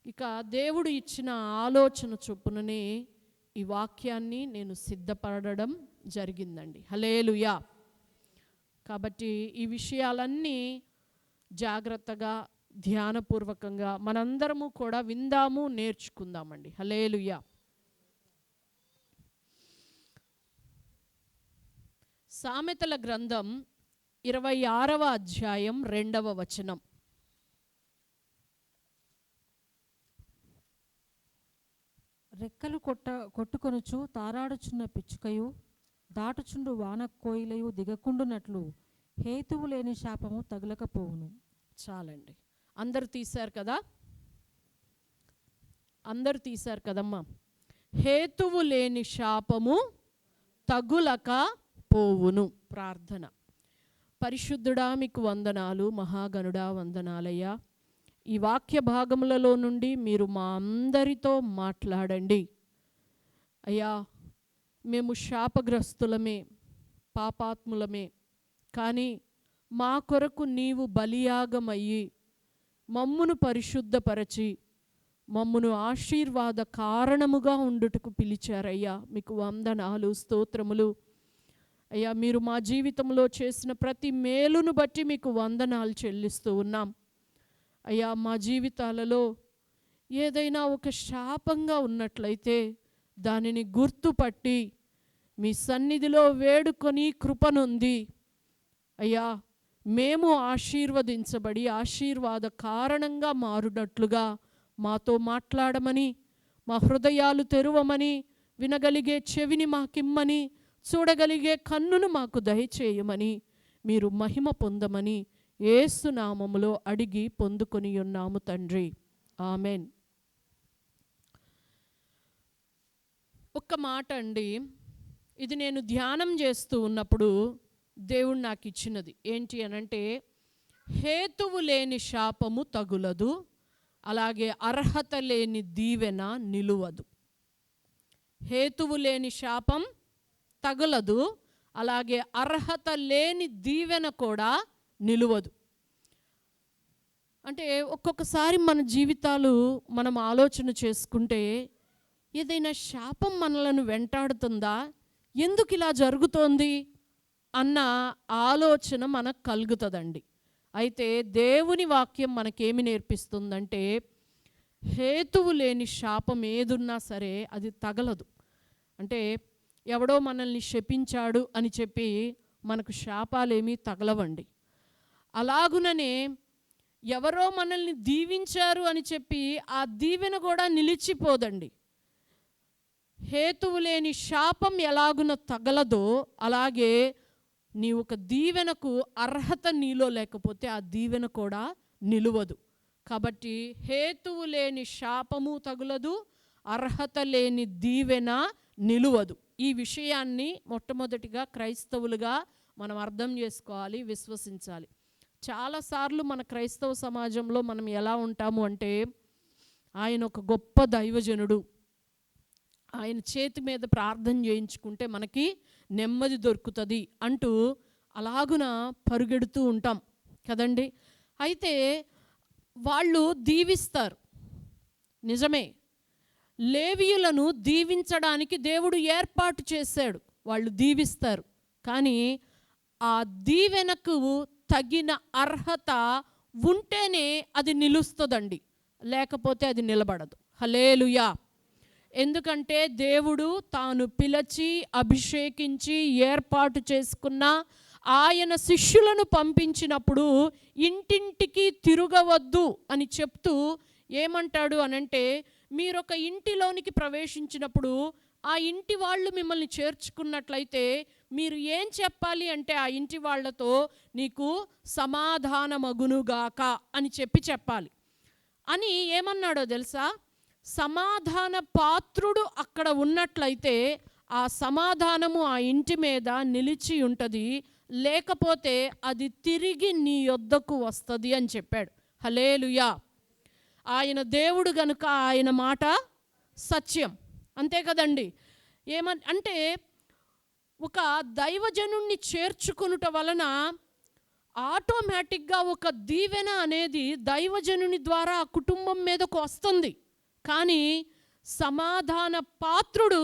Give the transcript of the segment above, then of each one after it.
ఇక దేవుడు ఇచ్చిన ఆలోచన చొప్పుననే ఈ వాక్యాన్ని నేను సిద్ధపడడం జరిగిందండి. హల్లెలూయా. కాబట్టి ఈ విషయాలన్నీ జాగ్రత్తగా ధ్యానపూర్వకంగా మనందరము కూడా విందాము, నేర్చుకుందామండి. హల్లెలూయా. సామెతల గ్రంథం 26వ అధ్యాయం 2వ వచనం. రెక్కలు కొట్టుకొనుచు తారాడుచున్న పిచ్చుకయు దాటుచుండు వాన కోయిలయు దిగకుండునట్లు హేతువు లేని శాపము తగులకపోవును. చాలండి. అందరు తీశారు కదా, అందరు తీశారు కదమ్మా. హేతువు లేని శాపము తగులక పోవును. ప్రార్థన. పరిశుద్ధుడా మీకు వందనాలు, మహాగణుడా వందనాలయ్యా. ఈ వాక్య భాగములలో నుండి మీరు మా అందరితో మాట్లాడండి అయ్యా. మేము శాపగ్రస్తులమే, పాపాత్ములమే, కానీ మా కొరకు నీవు బలియాగమయ్యి మమ్మును పరిశుద్ధపరచి మమ్మును ఆశీర్వాద కారణముగా ఉండుటకు పిలిచారయ్యా. మీకు వందనాలు, స్తోత్రములు అయ్యా. మీరు మా జీవితంలో చేసిన ప్రతి మేలును బట్టి మీకు వందనాలు చెల్లిస్తూ ఉన్నాం అయ్యా. మా జీవితాలలో ఏదైనా ఒక శాపంగా ఉన్నట్లయితే దానిని గుర్తుపట్టి మీ సన్నిధిలో వేడుకొని కృపనుంది అయ్యా, మేము ఆశీర్వదించబడి ఆశీర్వాద కారణంగా మారునట్లుగా మాతో మాట్లాడమని, మా హృదయాలు తెరువమని, వినగలిగే చెవిని మాకిమ్మని, చూడగలిగే కన్నును మాకు దయచేయమని, మీరు మహిమ పొందమని యేసు నామములో అడిగి పొందుకొని ఉన్నాము తండ్రి. ఆమెన్. ఒక్క మాట అండి, ఇది నేను ధ్యానం చేస్తూ ఉన్నప్పుడు దేవుడు నాకు ఇచ్చినది. ఏంటి అనంటే, హేతువు లేని శాపము తగులదు, అలాగే అర్హత లేని దీవెన నిలువదు. హేతువు లేని శాపం తగులదు, అలాగే అర్హత లేని దీవెన కూడా నిలువదు. అంటే ఒక్కొక్కసారి మన జీవితాలు మనం ఆలోచన చేసుకుంటే, ఏదైనా శాపం మనలను వెంటాడుతుందా, ఎందుకు ఇలా జరుగుతోంది అన్న ఆలోచన మనకు కలుగుతుందండి. అయితే దేవుని వాక్యం మనకేమి నేర్పిస్తుందంటే, హేతువు లేని శాపం ఏదున్నా సరే అది తగలదు. అంటే ఎవడో మనల్ని శపించాడు అని చెప్పి మనకు శాపాలేమీ తగలవండి. అలాగుననే ఎవరో మనల్ని దీవించారు అని చెప్పి ఆ దీవెన కూడా నిలిచిపోదండి. హేతువు లేని శాపం ఎలాగున తగలదో అలాగే నీ ఒక దీవెనకు అర్హత నీలో లేకపోతే ఆ దీవెన కూడా నిలువదు. కాబట్టి హేతువు లేని శాపము తగులదు, అర్హత లేని దీవెన నిలువదు. ఈ విషయాన్ని మొట్టమొదటిగా క్రైస్తవులుగా మనం అర్థం చేసుకోవాలి, విశ్వసించాలి. చాలాసార్లు మన క్రైస్తవ సమాజంలో మనం ఎలా ఉంటాము అంటే, ఆయన ఒక గొప్ప దైవజనుడు, ఆయన చేతి మీద ప్రార్థన చేయించుకుంటే మనకి నెమ్మది దొరుకుతుంది అంటూ అలాగున పరుగెడుతూ ఉంటాం కదండి. అయితే వాళ్ళు దీవిస్తారు, నిజమే. లేవీయులను దీవించడానికి దేవుడు ఏర్పాటు చేశాడు, వాళ్ళు దీవిస్తారు. కానీ ఆ దీవెనకు తగిన అర్హత ఉంటేనే అది నిలుస్తుందండి, లేకపోతే అది నిలబడదు. హల్లెలూయా. ఎందుకంటే దేవుడు తాను పిలిచి అభిషేకించి ఏర్పాటు చేసుకున్న ఆయన శిష్యులను పంపించినప్పుడు ఇంటింటికి తిరగవద్దు అని చెప్తూ ఏమంటాడు అనంటే, మీరొక ఇంటిలోనికి ప్రవేశించినప్పుడు ఆ ఇంటి వాళ్ళు మిమ్మల్ని చేర్చుకున్నట్లయితే మీరు ఏం చెప్పాలి అంటే, ఆ ఇంటి వాళ్ళతో నీకు సమాధానమగునుగాక అని చెప్పాలి అని ఏమన్నాడో తెలుసా? సమాధాన పాత్రుడు అక్కడ ఉన్నట్లయితే ఆ సమాధానము ఆ ఇంటి మీద నిలిచి ఉంటుంది, లేకపోతే అది తిరిగి నీ యొద్దకు వస్తుంది అని చెప్పాడు. హల్లెలూయా. ఆయన దేవుడు గనుక ఆయన మాట సత్యం, అంతే కదండి. అంటే ఒక దైవజనుణ్ణి చేర్చుకొనుట వలన ఆటోమేటిక్గా ఒక దీవెన అనేది దైవజనుని ద్వారా ఆ కుటుంబం మీదకు వస్తుంది. కానీ సమాధాన పాత్రుడు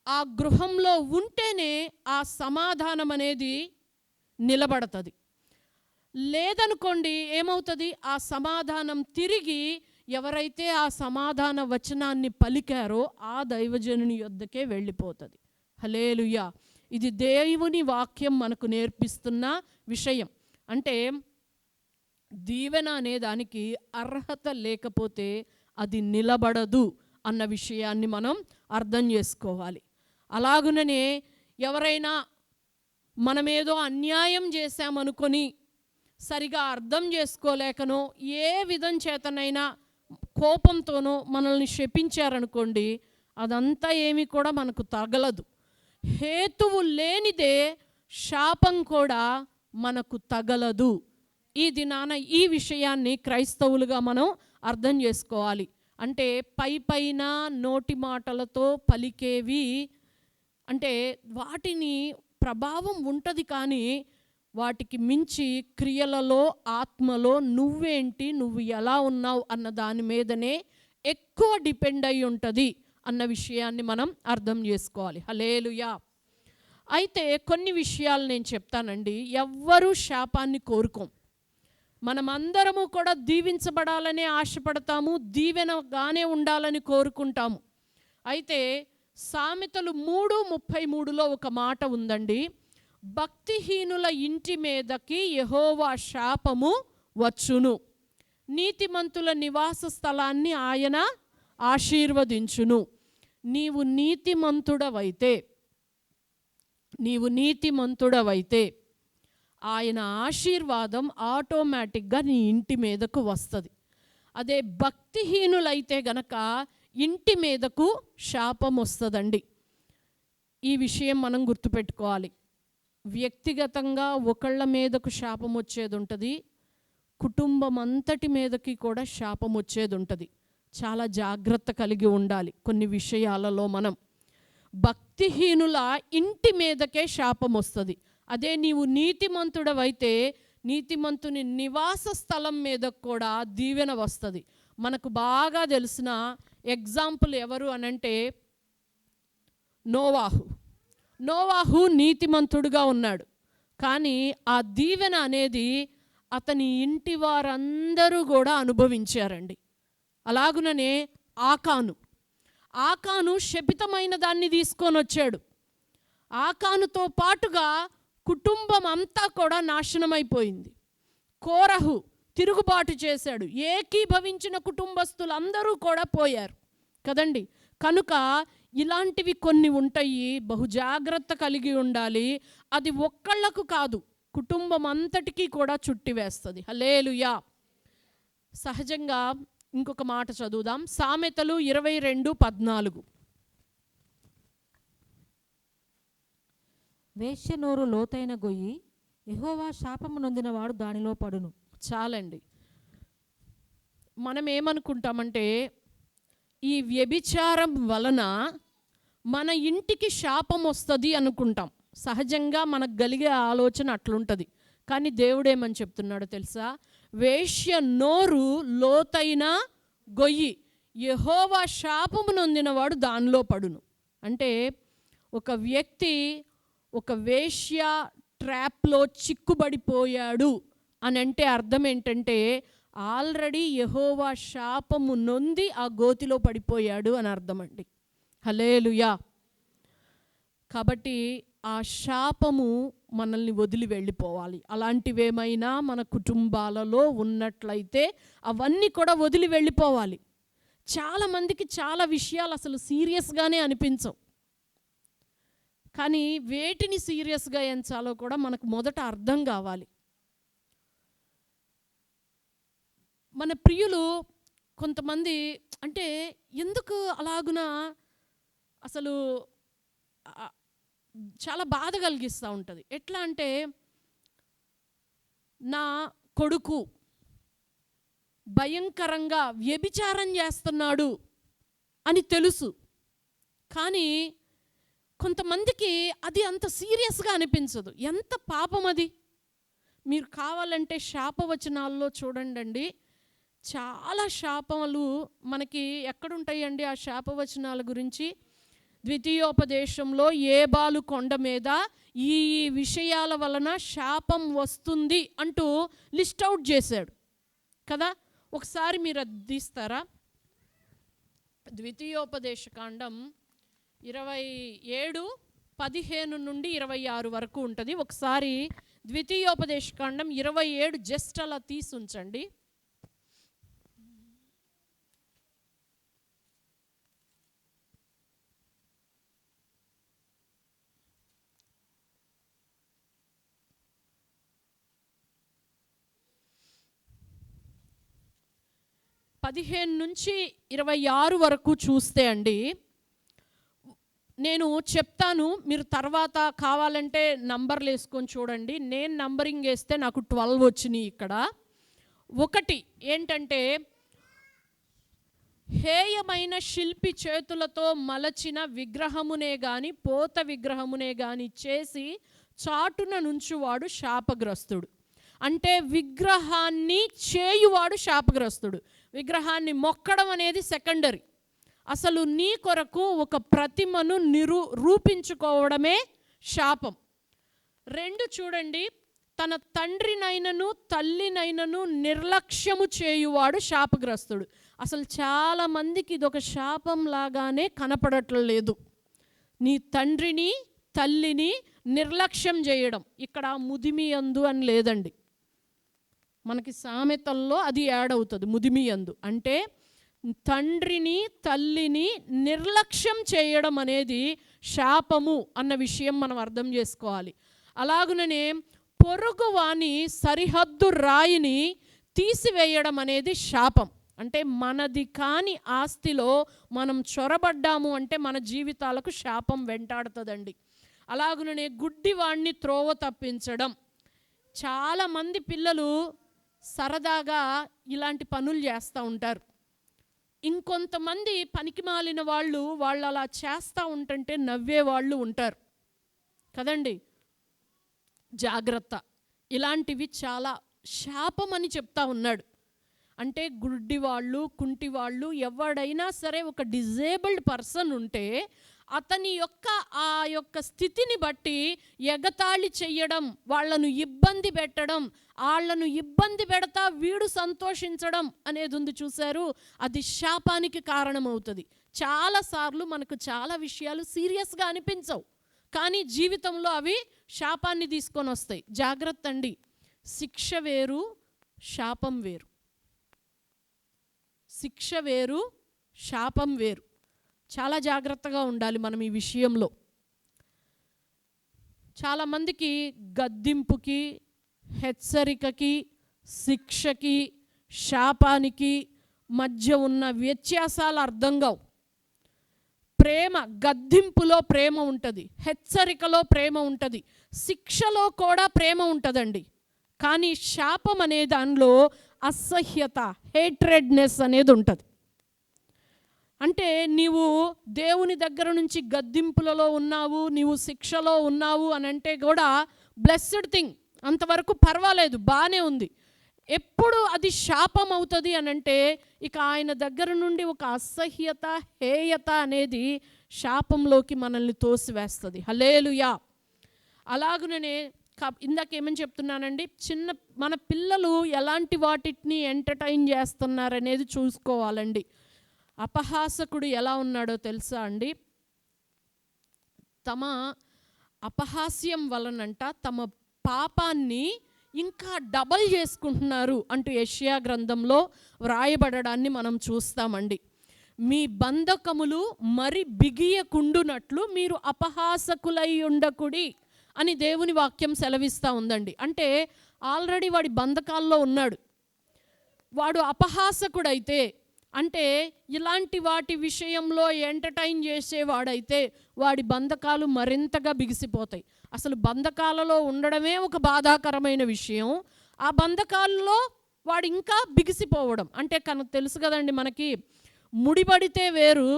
ఆ గృహంలో ఉంటేనే ఆ సమాధానం అనేది నిలబడుతుంది. లేదనుకోండి ఏమవుతుంది, ఆ సమాధానం తిరిగి ఎవరైతే ఆ సమాధాన వచనాన్ని పలికారో ఆ దైవజనుని యొద్దకే వెళ్ళిపోతుంది. హల్లెలూయా. ఇది దేవుని వాక్యం మనకు నేర్పిస్తున్న విషయం. అంటే దీవెన అనే దానికి అర్హత లేకపోతే అది నిలబడదు అన్న విషయాన్ని మనం అర్థం చేసుకోవాలి. అలాగుననే ఎవరైనా మనమేదో అన్యాయం చేశామనుకొని సరిగా అర్థం చేసుకోలేకనో ఏ విధం చేతనైనా కోపంతోనో మనల్ని శపించారనుకోండి, అదంతా ఏమీ కూడా మనకు తగలదు. హేతువు లేనిదే శాపం కూడా మనకు తగలదు. ఈ దినాన ఈ విషయాన్ని క్రైస్తవులుగా మనం అర్థం చేసుకోవాలి. అంటే పైన నోటి మాటలతో పలికేవి అంటే వాటిని ప్రభావం ఉంటుంది, కానీ వాటికి మించి క్రియలలో ఆత్మలో నువ్వేంటి, నువ్వు ఎలా ఉన్నావు అన్న దాని మీదనే ఎక్కువ డిపెండ్ అయి ఉంటుంది అన్న విషయాన్ని మనం అర్థం చేసుకోవాలి. హల్లెలూయా. అయితే కొన్ని విషయాలు నేను చెప్తానండి. ఎవ్వరూ శాపాన్ని కోరుకోం. మనమందరము కూడా దీవించబడాలనే ఆశపడతాము, దీవెనగానే ఉండాలని కోరుకుంటాము. అయితే సామెతలు 3:33లో ఒక మాట ఉందండి. భక్తిహీనుల ఇంటి మీదకి యెహోవా శాపము వచ్చును, నీతిమంతుల నివాస స్థలాన్ని ఆయన ఆశీర్వదించును. నీవు నీతిమంతుడవైతే ఆయన ఆశీర్వాదం ఆటోమేటిక్గా నీ ఇంటి మీదకు వస్తుంది. అదే భక్తిహీనులైతే గనక ఇంటి మీదకు శాపం వస్తుందండి. ఈ విషయం మనం గుర్తుపెట్టుకోవాలి. వ్యక్తిగతంగా ఒకళ్ళ మీదకు శాపం వచ్చేది ఉంటుంది, కుటుంబం అంతటి మీదకి కూడా శాపం వచ్చేది ఉంటుంది. చాలా జాగ్రత్త కలిగి ఉండాలి కొన్ని విషయాలలో. మనం భక్తిహీనుల ఇంటి మీదకే శాపం వస్తుంది. అదే నీవు నీతిమంతుడవైతే నీతిమంతుని నివాస స్థలం మీద కూడా దీవెన వస్తుంది. మనకు బాగా తెలిసిన ఎగ్జాంపుల్ ఎవరు అనంటే నోవాహు నీతిమంతుడుగా ఉన్నాడు, కానీ ఆ దీవెన అనేది అతని ఇంటి వారందరూ కూడా అనుభవించారండి. అలాగుననే ఆకాను శపితమైన దాన్ని తీసుకొని వచ్చాడు. ఆకానుతో పాటుగా కుటుంబం అంతా కూడా నాశనమైపోయింది. కోరహు తిరుగుబాటు చేశాడు, ఏకీభవించిన కుటుంబస్తులందరూ కూడా పోయారు కదండి. కనుక ఇలాంటివి కొన్ని ఉంటాయి, బహుజాగ్రత్త కలిగి ఉండాలి. అది ఒక్కళ్ళకు కాదు, కుటుంబం అంతటికీ కూడా చుట్టివేస్తుంది. హల్లెలూయా. సహజంగా ఇంకొక మాట చదువుదాం. సామెతలు 22:14. వేశ్య నోరు లోతైన గొయ్యి, యెహోవా శాపము నొందినవాడు దానిలో పడును. చాలండి. మనం ఏమనుకుంటామంటే ఈ వ్యభిచారం వలన మన ఇంటికి శాపం వస్తుంది అనుకుంటాం. సహజంగా మనకు కలిగే ఆలోచన అట్లుంటుంది. కానీ దేవుడేమని చెప్తున్నాడో తెలుసా? వేశ్య నోరు లోతైన గొయ్యి, యెహోవా శాపము నొందినవాడు దానిలో పడును. అంటే ఒక వ్యక్తి ఒక వేశ్య ట్రాప్లో చిక్కుబడిపోయాడు అని అంటే అర్థం ఏంటంటే ఆల్రెడీ యెహోవా శాపము నొంది ఆ గోతిలో పడిపోయాడు అని అర్థం అండి. హల్లెలూయా. కాబట్టి ఆ శాపము మనల్ని వదిలి వెళ్ళిపోవాలి. అలాంటివేమైనా మన కుటుంబాలలో ఉన్నట్లయితే అవన్నీ కూడా వదిలి వెళ్ళిపోవాలి. చాలామందికి చాలా విషయాలు అసలు సీరియస్గానే అనిపించవు, కానీ వేటిని సీరియస్గా ఎంచాలో కూడా మనకు మొదట అర్థం కావాలి. మన ప్రియులు కొంతమంది అంటే ఎందుకు అలాగున అసలు చాలా బాధ కలిగిస్తూ ఉంటుంది. ఎట్లా అంటే నా కొడుకు భయంకరంగా వ్యభిచారం చేస్తున్నాడు అని తెలుసు, కానీ కొంతమందికి అది అంత సీరియస్గా అనిపించదు. ఎంత పాపం అది! మీరు కావాలంటే శాపవచనాల్లో చూడండి, చాలా శాపములు మనకి ఎక్కడుంటాయండి ఆ శాపవచనాల గురించి? ద్వితీయోపదేశంలో ఏబాలు కొండ మీద ఈ విషయాల వలన శాపం వస్తుంది అంటూ లిస్ట్ అవుట్ చేశాడు కదా. ఒకసారి మీరు అది తీస్తారా? ద్వితీయోపదేశకాండం 27:15 నుండి 26 వరకు ఉంటుంది. ఒకసారి ద్వితీయోపదేశకాండం 27 జస్ట్ అలా తీసి ఉంచండి. పదిహేను నుంచి 26 వరకు చూస్తే అండి, నేను చెప్తాను, మీరు తర్వాత కావాలంటే నంబర్లు వేసుకొని చూడండి. నేను నంబరింగ్ వేస్తే నాకు 12 వచ్చినాయి ఇక్కడ. ఒకటి ఏంటంటే, హేయమైన శిల్పి చేతులతో మలచిన విగ్రహమునే గాని పోత విగ్రహమునే గాని చేసి చాటున నుంచువాడు శాపగ్రస్తుడు. అంటే విగ్రహాన్ని చేయువాడు శాపగ్రస్తుడు. విగ్రహాన్ని మొక్కడం అనేది సెకండరీ. అసలు నీ కొరకు ఒక ప్రతిమను రూపించుకోవడమే శాపం. 2 చూడండి, తన తండ్రినైనను తల్లినైనను నిర్లక్ష్యము చేయువాడు శాపగ్రస్తుడు. అసలు చాలామందికి ఇదొక శాపం లాగానే కనపడట్లేదు. నీ తండ్రిని తల్లిని నిర్లక్ష్యం చేయడం. ఇక్కడ ముదిమియందు అని లేదండి, మనకి సామెతల్లో అది యాడ్ అవుతుంది. ముదిమియందు అంటే తండ్రిని తల్లిని నిర్లక్ష్యం చేయడం అనేది శాపము అన్న విషయం మనం అర్థం చేసుకోవాలి. అలాగుననే పొరుగువాని సరిహద్దు రాయిని తీసివేయడం అనేది శాపం. అంటే మనది కాని ఆస్తిలో మనం చొరబడ్డాము అంటే మన జీవితాలకు శాపం వెంటాడుతుందండి. అలాగుననే గుడ్డివాణ్ణి త్రోవ తప్పించడం. చాలామంది పిల్లలు సరదాగా ఇలాంటి పనులు చేస్తూ ఉంటారు. ఇంకొంతమంది పనికిమాలిన వాళ్ళు అలా చేస్తూ ఉంటుంటే నవ్వేవాళ్ళు ఉంటారు కదండి. జాగ్రత్త, ఇలాంటివి చాలా శాపం అని చెప్తా ఉన్నాడు. అంటే గుడ్డివాళ్ళు కుంటివాళ్ళు ఎవడైనా సరే ఒక డిజేబుల్డ్ పర్సన్ ఉంటే అతని ఆ యొక్క స్థితిని బట్టి ఎగతాళి చెయ్యడం, వాళ్ళను ఇబ్బంది పెట్టడం, వాళ్ళను ఇబ్బంది పెడతా వీడు సంతోషించడం అనేది ఉంది చూశారు, అది శాపానికి కారణమవుతుంది. చాలాసార్లు మనకు చాలా విషయాలు సీరియస్గా అనిపించవు, కానీ జీవితంలో అవి శాపాన్ని తీసుకొని వస్తాయి. జాగ్రత్త అండి, శిక్ష వేరు శాపం వేరు. శిక్ష వేరు శాపం వేరు. చాలా జాగ్రత్తగా ఉండాలి మనం ఈ విషయంలో. చాలామందికి గద్దింపుకి, హెచ్చరికకి, శిక్షకి, శాపానికి మధ్య ఉన్న వ్యత్యాసాలు అర్థం కావు. ప్రేమ, గద్దింపులో ప్రేమ ఉంటుంది, హెచ్చరికలో ప్రేమ ఉంటుంది, శిక్షలో కూడా ప్రేమ ఉంటుందండి. కానీ శాపం అనే దానిలో అసహ్యత, హేట్రెడ్నెస్ అనేది ఉంటుంది. అంటే నీవు దేవుని దగ్గర నుంచి గద్దింపులలో ఉన్నావు, నీవు శిక్షలో ఉన్నావు అని అంటే కూడా బ్లెస్డ్ థింగ్, అంతవరకు పర్వాలేదు, బాగానే ఉంది. ఎప్పుడు అది శాపం అవుతుంది అని అంటే ఇక ఆయన దగ్గర నుండి ఒక అసహ్యత, హేయత అనేది శాపంలోకి మనల్ని తోసివేస్తుంది. హల్లెలూయా. అలాగుననే ఇందాక ఏమని చెప్తున్నానండి, మన పిల్లలు ఎలాంటి వాటిని ఎంటర్టైన్ చేస్తున్నారనేది చూసుకోవాలండి. అపహాసకుడు ఎలా ఉన్నాడో తెలుసా అండి? తమ అపహాస్యం వలనంట తమ పాపాన్ని ఇంకా డబల్ చేసుకుంటున్నారు అంటూ యెషయా గ్రంథంలో వ్రాయబడడాన్ని మనం చూస్తామండి. మీ బంధకములు మరి బిగియకుండునట్లు మీరు అపహాసకులై ఉండకుడి అని దేవుని వాక్యం సెలవిస్తూ ఉందండి. అంటే ఆల్రెడీ వాడి బంధకాల్లో ఉన్నాడు. వాడు అపహాసకుడైతే, అంటే ఇలాంటి వాటి విషయంలో ఎంటర్టైన్ చేసేవాడైతే వాడి బంధకాలు మరింతగా బిగిసిపోతాయి. అసలు బంధకాలలో ఉండడమే ఒక బాధాకరమైన విషయం. ఆ బంధకాలలో వాడు ఇంకా బిగిసిపోవడం అంటే తెలుసు కదండి మనకి, ముడిపడితే వేరు,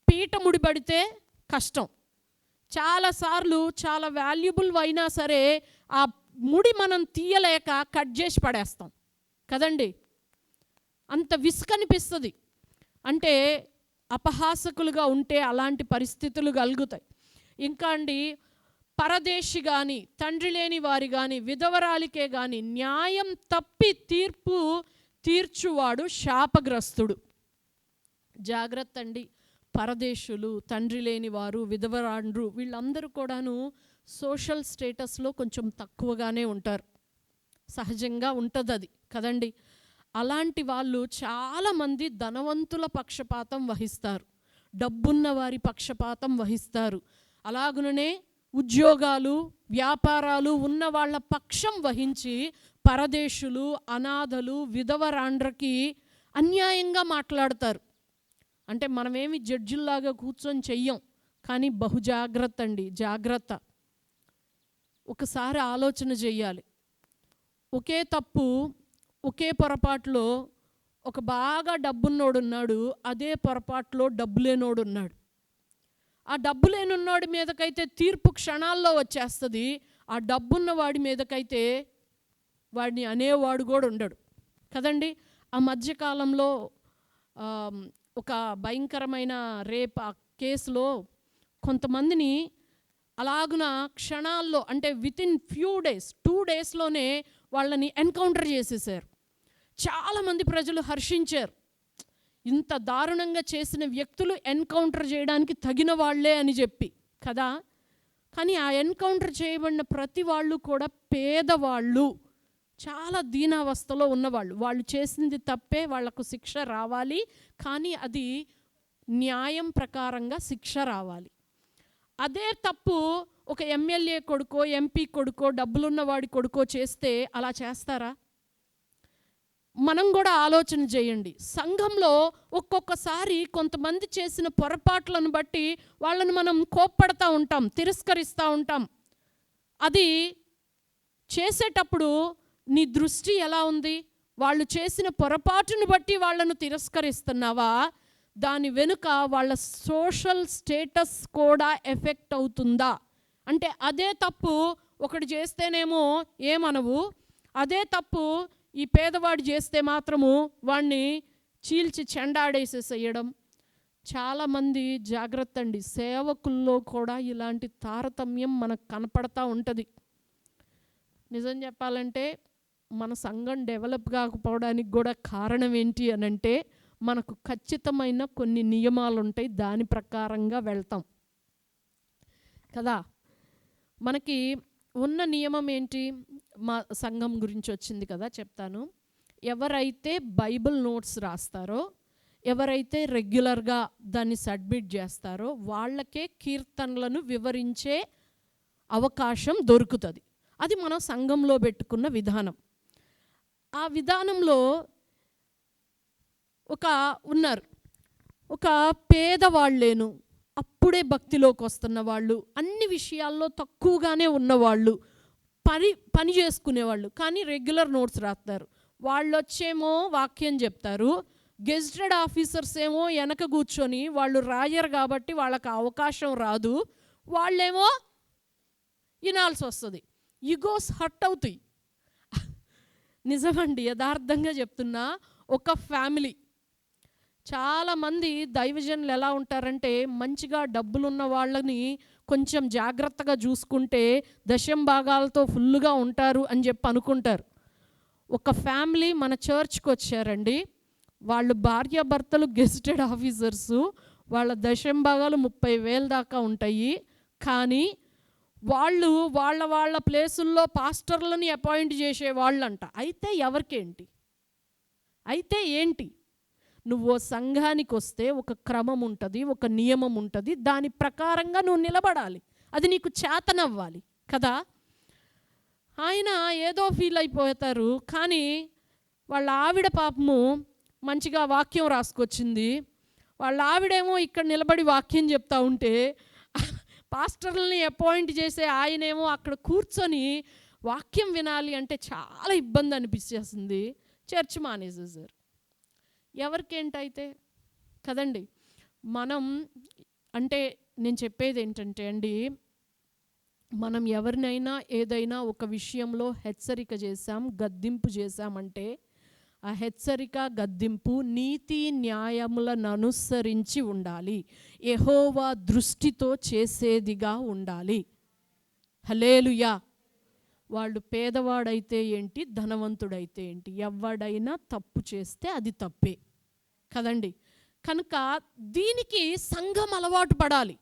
పీట ముడిపడితే కష్టం. చాలాసార్లు చాలా వాల్యుబుల్ అయినా సరే ఆ ముడి మనం తీయలేక కట్ చేసి పడేస్తాం కదండి. అంత విసుకనిపిస్తుంది. అంటే అపహాసకులుగా ఉంటే అలాంటి పరిస్థితులు కలుగుతాయి. ఇంకా అండి, పరదేశి కానీ, తండ్రి లేని వారి కానీ, విధవరాలికే కానీ న్యాయం తప్పి తీర్పు తీర్చువాడు శాపగ్రస్తుడు. జాగ్రత్త అండి. పరదేశులు, తండ్రి లేని వారు, విధవరాండ్రు వీళ్ళందరూ కూడాను సోషల్ స్టేటస్లో కొంచెం తక్కువగానే ఉంటారు. సహజంగా ఉంటుంది అది కదండి. అలాంటి వాళ్ళు చాలామంది ధనవంతుల పక్షపాతం వహిస్తారు, డబ్బున్న వారి పక్షపాతం వహిస్తారు. అలాగుననే ఉద్యోగాలు, వ్యాపారాలు ఉన్న వాళ్ళ పక్షం వహించి పరదేశులు, అనాథలు, విధవరాండ్రకి అన్యాయంగా మాట్లాడతారు. అంటే మనమేమి జడ్జిల్లాగా కూర్చొని చెయ్యం, కానీ బహుజాగ్రత్త అండి, జాగ్రత్త. ఒకసారి ఆలోచన చెయ్యాలి. ఒకే తప్పు, ఒకే పొరపాటులో ఒక బాగా డబ్బున్నోడున్నాడు, అదే పొరపాటులో డబ్బు లేనోడున్నాడు. ఆ డబ్బు లేనున్నోడి మీదకైతే తీర్పు క్షణాల్లో వచ్చేస్తుంది, ఆ డబ్బున్న వాడి మీదకైతే వాడిని అనేవాడు కూడా ఉండడు కదండి. ఆ మధ్యకాలంలో ఒక భయంకరమైన రేప్ కేసులో కొంతమందిని అలాగున క్షణాల్లో, అంటే వితిన్ ఫ్యూ డేస్, 2 డేస్లోనే వాళ్ళని ఎన్కౌంటర్ చేసేసారు. చాలామంది ప్రజలు హర్షించారు, ఇంత దారుణంగా చేసిన వ్యక్తులు ఎన్కౌంటర్ చేయడానికి తగిన వాళ్ళే అని చెప్పి కదా. కానీ ఆ ఎన్కౌంటర్ చేయబడిన ప్రతి వాళ్ళు కూడా పేదవాళ్ళు, చాలా దీనావస్థలో ఉన్నవాళ్ళు. వాళ్ళు చేసింది తప్పే, వాళ్లకు శిక్ష రావాలి, కానీ అది న్యాయం ప్రకారంగా శిక్ష రావాలి. అదే తప్పు ఒక ఎమ్మెల్యే కొడుకో, ఎంపీ కొడుకో, డబ్బులున్నవాడి కొడుకో చేస్తే అలా చేస్తారా? మనం కూడా ఆలోచన చేయండి. సంఘంలో ఒక్కొక్కసారి కొంతమంది చేసిన పొరపాట్లను బట్టి వాళ్ళని మనం కోప్పడతా ఉంటాం, తిరస్కరిస్తూ ఉంటాం. అది చేసేటప్పుడు నీ దృష్టి ఎలా ఉంది? వాళ్ళు చేసిన పొరపాటును బట్టి వాళ్ళను తిరస్కరిస్తున్నావా? దాని వెనుక వాళ్ళ సోషల్ స్టేటస్ కూడా ఎఫెక్ట్ అవుతుందా? అంటే అదే తప్పు ఒకడు చేస్తేనేమో ఏమనవు, అదే తప్పు ఈ పేదవాడు చేస్తే మాత్రము వాడిని చీల్చి చెండాడేసేసేయడం. చాలామంది జాగ్రత్త అండి, సేవకుల్లో కూడా ఇలాంటి తారతమ్యం మనకు కనపడతా ఉంటుంది. నిజం చెప్పాలంటే మన సంఘం డెవలప్ కాకపోవడానికి కూడా కారణం ఏంటి అనంటే, మనకు ఖచ్చితమైన కొన్ని నియమాలు ఉంటాయి, దాని ప్రకారంగా వెళ్తాం కదా. మనకి ఉన్న నియమం ఏంటి? మా సంఘం గురించి వచ్చింది కదా, చెప్తాను. ఎవరైతే బైబిల్ నోట్స్ రాస్తారో, ఎవరైతే రెగ్యులర్గా దాన్ని సబ్మిట్ చేస్తారో వాళ్ళకే కీర్తనలను వివరించే అవకాశం దొరుకుతుంది. అది మనం సంఘంలో పెట్టుకున్న విధానం. ఆ విధానంలో ఒక పేదవాళ్ళేను, అప్పుడే భక్తిలోకి వస్తున్న వాళ్ళు, అన్ని విషయాల్లో తక్కువగానే ఉన్నవాళ్ళు, పని చేసుకునేవాళ్ళు, కానీ రెగ్యులర్ నోట్స్ రాస్తారు. వాళ్ళు వచ్చేమో వాక్యం చెప్తారు, గెజిటెడ్ ఆఫీసర్స్ ఏమో వెనక కూర్చొని వాళ్ళు రాయరు కాబట్టి వాళ్ళకి అవకాశం రాదు, వాళ్ళేమో వినాల్సి వస్తుంది. ఈగోస్ హర్ట్ అవుతాయి. నిజమండి, యథార్థంగా చెప్తున్నా. ఒక ఫ్యామిలీ, చాలామంది దైవజనులు ఎలా ఉంటారంటే, మంచిగా డబ్బులున్న వాళ్ళని కొంచెం జాగ్రత్తగా చూసుకుంటే దశంభాగాలతో ఫుల్గా ఉంటారు అని చెప్పి అనుకుంటారు. ఒక ఫ్యామిలీ మన చర్చ్కి వచ్చారండి, వాళ్ళు భార్యాభర్తలు గెజిటెడ్ ఆఫీసర్సు, వాళ్ళ దశంభాగాలు 30,000 దాకా ఉంటాయి. కానీ వాళ్ళు వాళ్ళ ప్లేసుల్లో పాస్టర్లని అపాయింట్ చేసేవాళ్ళంట. అయితే ఎవరికేంటి? అయితే ఏంటి? నువ్వు సంఘానికి వస్తే ఒక క్రమం ఉంటుంది, ఒక నియమం ఉంటుంది, దాని ప్రకారంగా నువ్వు నిలబడాలి. అది నీకు చేతనవ్వాలి కదా. ఆయన ఏదో ఫీల్ అయిపోతారు, కానీ వాళ్ళ ఆవిడ పాపము మంచిగా వాక్యం రాసుకొచ్చింది. వాళ్ళ ఆవిడేమో ఇక్కడ నిలబడి వాక్యం చెప్తా ఉంటే, పాస్టర్లని అపాయింట్ చేసే ఆయనేమో అక్కడ కూర్చొని వాక్యం వినాలి అంటే చాలా ఇబ్బంది అనిపించేసింది. చర్చ్ మానేసేసారు. ఎవరికేంటైతే కదండి. మనం అంటే నేను చెప్పేది ఏంటంటే అండి, మనం ఎవరినైనా ఏదైనా ఒక విషయంలో హెచ్చరిక చేశాం, గద్దింపు చేశామంటే ఆ హెచ్చరిక, గద్దింపు నీతి న్యాయములను అనుసరించి ఉండాలి. యెహోవా దృష్టితో చేసేదిగా ఉండాలి. హల్లెలూయా. వాళ్ళు పేదవాడైతే ఏంటి, ధనవంతుడైతే ఏంటి, ఎవడైనా తప్పు చేస్తే అది తప్పే కదండి. కనుక దీనికి సంఘం అలవాటు పడాలి.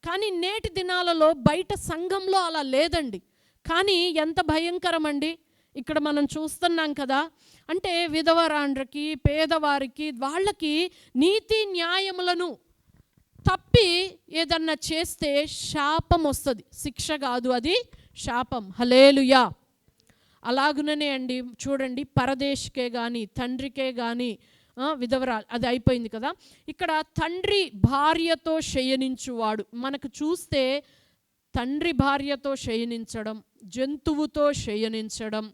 కానీ నేటి దినాలలో బయట సంఘంలో అలా లేదండి. కానీ ఎంత భయంకరం అండి. ఇక్కడ మనం చూస్తున్నాం కదా, అంటే విధవరాండ్రకి, పేదవారికి, వాళ్ళకి నీతి న్యాయములను తప్పి ఏదన్నా చేస్తే శాపం వస్తుంది. శిక్ష కాదు, అది శాపం. హల్లెలూయా. అలాగుననే అండి చూడండి, పరదేశికే కానీ తండ్రికే కానీ విధవరాలు అది అయిపోయింది కదా. ఇక్కడ తండ్రి భార్యతో శయనించువాడు, మనకు చూస్తే తండ్రి భార్యతో శయనించడం, జంతువుతో శయనించడం,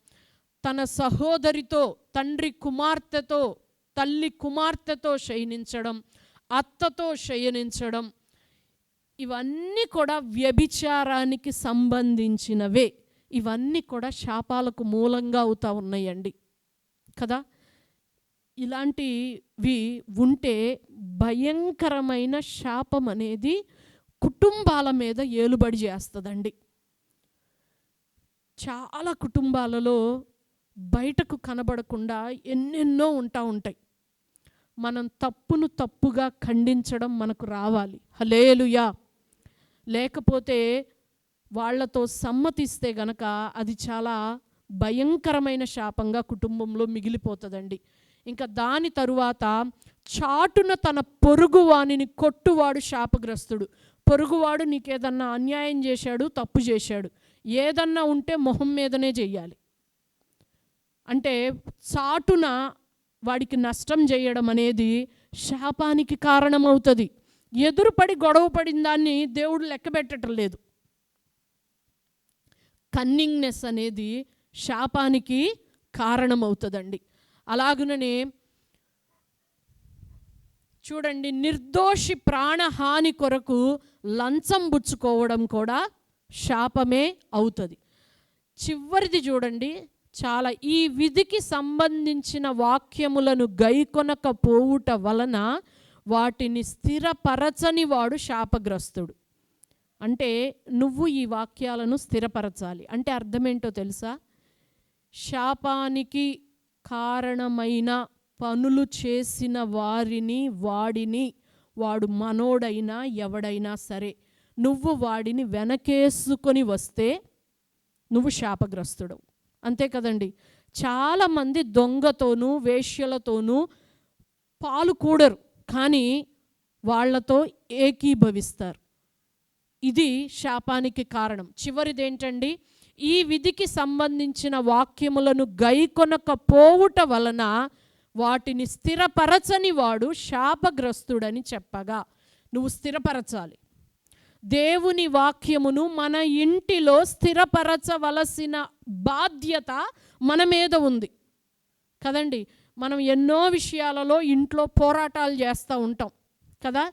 తన సహోదరితో, తండ్రి కుమార్తెతో, తల్లి కుమార్తెతో శయనించడం, అత్తతో శయనించడం, ఇవన్నీ కూడా వ్యభిచారానికి సంబంధించినవే. ఇవన్నీ కూడా శాపాలకు మూలంగా అవుతా ఉన్నాయండి కదా. ఇలాంటివి ఉంటే భయంకరమైన శాపం అనేది కుటుంబాల మీద ఏలుబడి చేస్తుందండి. చాలా కుటుంబాలలో బయటకు కనబడకుండా ఎన్నెన్నో ఉంటాయి. మనం తప్పును తప్పుగా ఖండించడం మనకు రావాలి. హల్లెలూయా. లేకపోతే వాళ్ళతో సమ్మతిస్తే గనక అది చాలా భయంకరమైన శాపంగా కుటుంబంలో మిగిలిపోతుందండి. ఇంకా దాని తరువాత చాటున తన పొరుగువానిని కొట్టువాడు శాపగ్రస్తుడు. పొరుగువాడు నీకేదన్నా అన్యాయం చేశాడు, తప్పు చేశాడు, ఏదన్నా ఉంటే మొహం మీదనే చెయ్యాలి. అంటే చాటున వాడికి నష్టం చేయడం అనేది శాపానికి కారణమవుతుంది. ఎదురుపడి గొడవ పడిన దాన్ని దేవుడు లెక్క పెట్టడం లేదు. కన్నింగ్నెస్ అనేది శాపానికి కారణమవుతుందండి. అలాగుననే చూడండి, నిర్దోషి ప్రాణహాని కొరకు లంచం పుచ్చుకోవడం కూడా శాపమే అవుతుంది. చివరిది చూడండి, చాలా ఈ విధికి సంబంధించిన వాక్యములను గైకొనకపోవుట వలన వాటిని స్థిరపరచని వాడు శాపగ్రస్తుడు. అంటే నువ్వు ఈ వాక్యాలను స్థిరపరచాలి. అంటే అర్థమేంటో తెలుసా? శాపానికి కారణమైన పనులు చేసిన వాడిని వాడు మనోడైనా ఎవడైనా సరే, నువ్వు వాడిని వెనకేసుకొని వస్తే నువ్వు శాపగ్రస్తుడు. అంతే కదండి. చాలామంది దొంగతోనూ వేశ్యలతోనూ పాలు కూడరు, కానీ వాళ్ళతో ఏకీభవిస్తారు. ఇది శాపానికి కారణం. చివరిదేంటండి, ఈ విధికి సంబంధించిన వాక్యములను గైకొనకపోవుట వలన వాటిని స్థిరపరచని వాడు శాపగ్రస్తుడని చెప్పగా, నువ్వు స్థిరపరచాలి. దేవుని వాక్యమును మన ఇంటిలో స్థిరపరచవలసిన బాధ్యత మన మీద ఉంది కదండి. మనం ఎన్నో విషయాలలో ఇంట్లో పోరాటాలు చేస్తూ ఉంటాం కదా.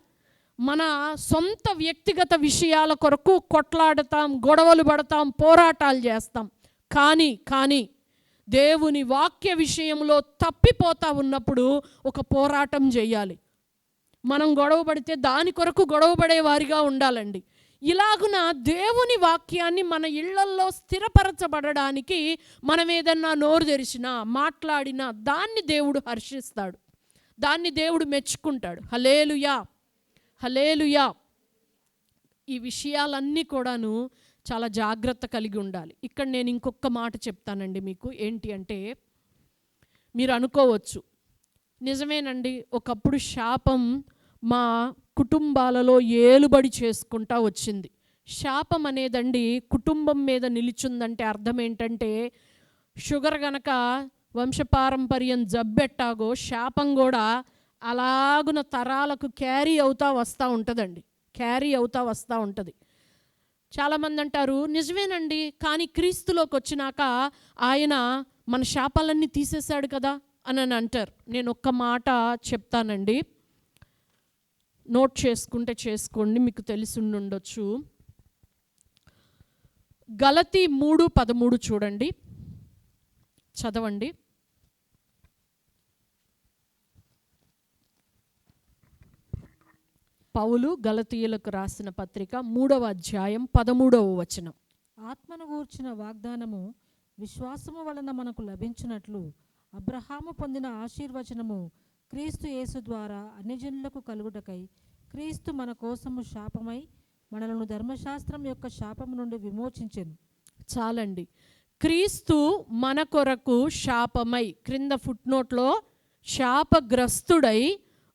మన సొంత వ్యక్తిగత విషయాల కొరకు కొట్లాడతాం, గొడవలు పడతాం, పోరాటాలు చేస్తాం. కానీ దేవుని వాక్య విషయంలో తప్పిపోతా ఉన్నప్పుడు ఒక పోరాటం చేయాలి. మనం గొడవ పడితే దాని కొరకు గొడవ పడేవారిగా ఉండాలండి. ఇలాగున దేవుని వాక్యాన్ని మన ఇళ్లల్లో స్థిరపరచబడడానికి మనం ఏదన్నా నోరు తెరిచినా, మాట్లాడినా దాన్ని దేవుడు హర్షిస్తాడు, దాన్ని దేవుడు మెచ్చుకుంటాడు. హల్లెలూయా, హల్లెలూయా. ఈ విషయాలన్నీ కూడాను చాలా జాగ్రత్త కలిగి ఉండాలి. ఇక్కడ నేను ఇంకొక మాట చెప్తానండి మీకు. ఏంటి అంటే, మీరు అనుకోవచ్చు, నిజమేనండి, ఒకప్పుడు శాపం మా కుటుంబాలలో ఏలుబడి చేసుకుంటా వచ్చింది. శాపం అనేదండి కుటుంబం మీద నిలిచిందంటే అర్థం ఏంటంటే, షుగర్ గనక వంశపారంపర్యం జబ్బెట్టాగో శాపం కూడా అలాగున తరాలకు క్యారీ అవుతా వస్తూ ఉంటుందండి, క్యారీ అవుతా వస్తూ ఉంటుంది. చాలామంది అంటారు, నిజమేనండి, కానీ క్రీస్తులోకి వచ్చినాక ఆయన మన శాపాలన్నీ తీసేశాడు కదా అని అంటారు. నేను ఒక్క మాట చెప్తానండి, నోట్ చేసుకుంటే చేసుకోండి, మీకు తెలిసి ఉండొచ్చు. గలతీ 3:13 చూడండి, చదవండి. పౌలు గలతీయులకు రాసిన పత్రిక 3వ అధ్యాయం 13వ వచనం. ఆత్మను గూర్చిన వాగ్దానము విశ్వాసము వలన మనకు లభించినట్లు అబ్రహాము పొందిన ఆశీర్వచనము క్రీస్తు యేసు ద్వారా అన్యజనులకు కలుగుటకై క్రీస్తు మన కోసము శాపమై మనలను ధర్మశాస్త్రం యొక్క శాపము నుండి విమోచించెను. చాలండి. క్రీస్తు మన కొరకు శాపమై, క్రింద ఫుట్నోట్లో శాపగ్రస్తుడై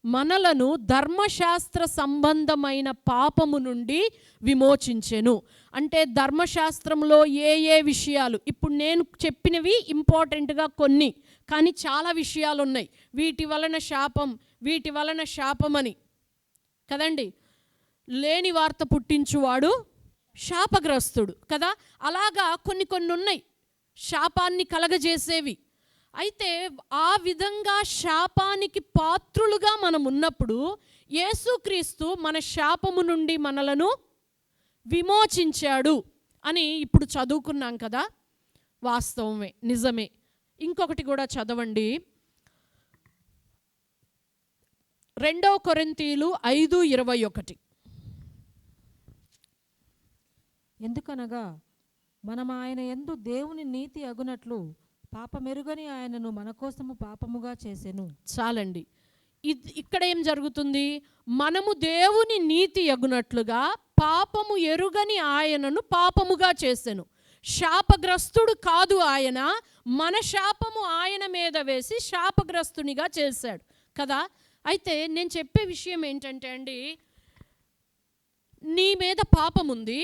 మనలను ధర్మశాస్త్ర సంబంధమైన పాపము నుండి విమోచించెను. అంటే ధర్మశాస్త్రంలో ఏ ఏ విషయాలు, ఇప్పుడు నేను చెప్పినవి ఇంపార్టెంట్గా కొన్ని, కానీ చాలా విషయాలు ఉన్నాయి. వీటి వలన శాపం, వీటి వలన శాపమని కదండి. లేని వార్త పుట్టించువాడు శాపగ్రస్తుడు కదా. అలాగా కొన్ని కొన్ని ఉన్నాయి శాపాన్ని కలగజేసేవి. అయితే ఆ విధంగా శాపానికి పాత్రులుగా మనం ఉన్నప్పుడు యేసుక్రీస్తు మన శాపము నుండి మనలను విమోచించాడు అని ఇప్పుడు చదువుకున్నాం కదా. వాస్తవమే, నిజమే. ఇంకొకటి కూడా చదవండి, 2 కొరింథీయులు 5:21. ఎందుకనగా మనం ఆయన యందు దేవుని నీతి అగునట్లు పాపమెరుగని ఆయనను మన కోసము పాపముగా చేసెను. చాలండి. ఇక్కడ ఏం జరుగుతుంది? మనము దేవుని నీతి అగునట్లుగా పాపము ఎరుగని ఆయనను పాపముగా చేసెను. శాపగ్రస్తుడు కాదు ఆయన, మన శాపము ఆయన మీద వేసి శాపగ్రస్తునిగా చేశాడు కదా. అయితే నేను చెప్పే విషయం ఏంటంటే అండి, నీ మీద పాపం ఉంది,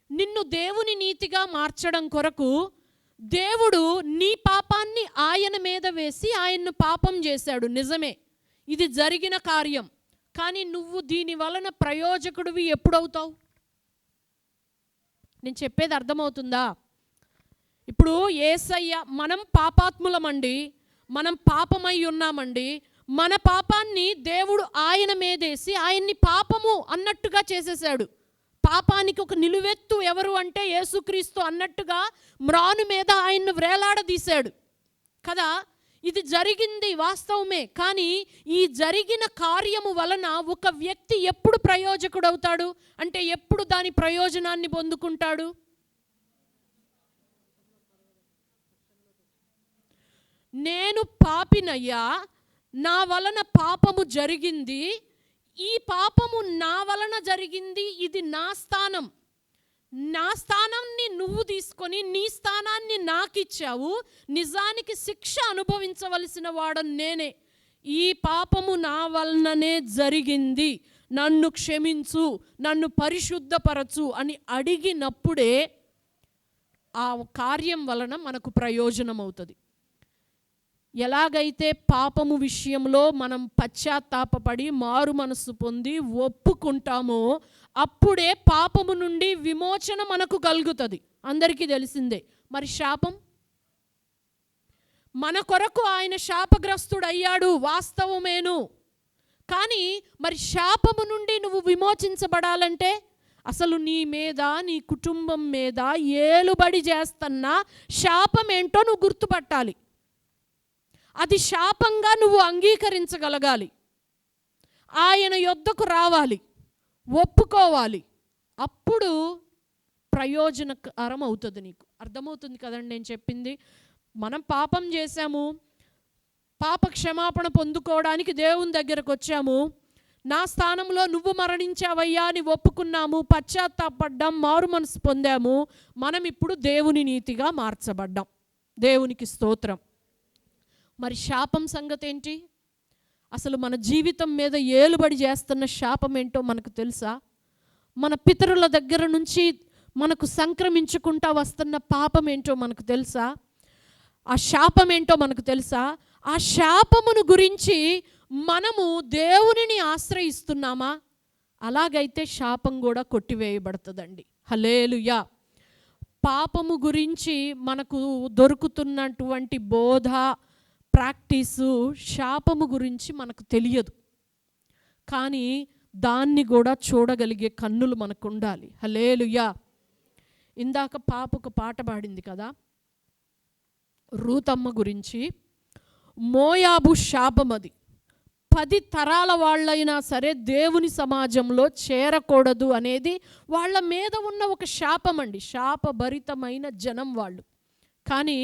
నిన్ను దేవుని నీతిగా మార్చడం కొరకు దేవుడు నీ పాపాన్ని ఆయన మీద వేసి ఆయన్ను పాపం చేశాడు. నిజమే, ఇది జరిగిన కార్యం. కానీ నువ్వు దీని వలన ప్రయోజకుడివి ఎప్పుడవుతావు? నేను చెప్పేది అర్థమవుతుందా? ఇప్పుడు యేసయ్య, మనం పాపాత్ములమండి, మనం పాపమై ఉన్నామండి. మన పాపాన్ని దేవుడు ఆయన మీదేసి ఆయన్ని పాపము అన్నట్టుగా చేసేసాడు. పాపానికి ఒక నిలువెత్తు ఎవరు అంటే యేసుక్రీస్తు అన్నట్టుగా మ్రాను మీద ఆయన్ను వ్రేలాడదీశాడు కదా. ఇది జరిగింది వాస్తవమే. కానీ ఈ జరిగిన కార్యము వలన ఒక వ్యక్తి ఎప్పుడు ప్రయోజకుడవుతాడు అంటే ఎప్పుడు దాని ప్రయోజనాన్ని పొందుకుంటాడు? నేను పాపినయ్యా, నా వలన పాపము జరిగింది, ఈ పాపము నా వలన జరిగింది, ఇది నా స్థానం. నా స్థానాన్ని నువ్వు తీసుకొని నీ స్థానాన్ని నాకిచ్చావు. నిజానికి శిక్ష అనుభవించవలసిన వాడను నేనే. ఈ పాపము నా వలననే జరిగింది, నన్ను క్షమించు, నన్ను పరిశుద్ధపరచు అని అడిగినప్పుడే ఆ కార్యం వలన మనకు ప్రయోజనం అవుతుంది. ఎలాగైతే పాపము విషయంలో మనం పశ్చాత్తాపపడి మారు మనస్సు పొంది ఒప్పుకుంటామో అప్పుడే పాపము నుండి విమోచన మనకు కలుగుతుంది. అందరికీ తెలిసిందే. మరి శాపం, మన కొరకు ఆయన శాపగ్రస్తుడయ్యాడు, వాస్తవమేను. కానీ మరి శాపము నుండి నువ్వు విమోచించబడాలంటే అసలు నీ మీద, నీ కుటుంబం మీద ఏలుబడి చేస్తున్న శాపం ఏంటో నువ్వు గుర్తుపట్టాలి. అది శాపంగా నువ్వు అంగీకరించగలగాలి. ఆయన యొద్దకు రావాలి, ఒప్పుకోవాలి. అప్పుడు ప్రయోజనకరం అవుతుంది నీకు. అర్థమవుతుంది కదండి నేను చెప్పింది? మనం పాపం చేశాము, పాప క్షమాపణ పొందుకోవడానికి దేవుని దగ్గరకు వచ్చాము. నా స్థానంలో నువ్వు మరణించావయ్యా అని ఒప్పుకున్నాము, పశ్చాత్తాపడ్డాం, మారు మనసు పొందాము. మనం ఇప్పుడు దేవుని నీతిగా మార్చబడ్డాం. దేవునికి స్తోత్రం. మరి శాపం సంగతి ఏంటి? అసలు మన జీవితం మీద ఏలుబడి చేస్తున్న శాపం ఏంటో మనకు తెలుసా? మన పితరుల దగ్గర నుంచి మనకు సంక్రమించుకుంటా వస్తున్న పాపం ఏంటో మనకు తెలుసా? ఆ శాపం ఏంటో మనకు తెలుసా? ఆ శాపమును గురించి మనము దేవునిని ఆశ్రయిస్తున్నామా? అలాగైతే శాపం కూడా కొట్టివేయబడుతుందండి. హల్లెలూయా. పాపము గురించి మనకు దొరుకుతున్నటువంటి బోధ, ప్రాక్టీసు శాపము గురించి మనకు తెలియదు. కానీ దాన్ని కూడా చూడగలిగే కన్నులు మనకు ఉండాలి. హల్లెలూయా. ఇందాక పాప ఒక పాట పాడింది కదా రూతమ్మ గురించి. మోయాబు శాపం అది. 10 తరాల వాళ్ళైనా సరే దేవుని సమాజంలో చేరకూడదు అనేది వాళ్ళ మీద ఉన్న ఒక శాపం అండి. శాపభరితమైన జనం వాళ్ళు. కానీ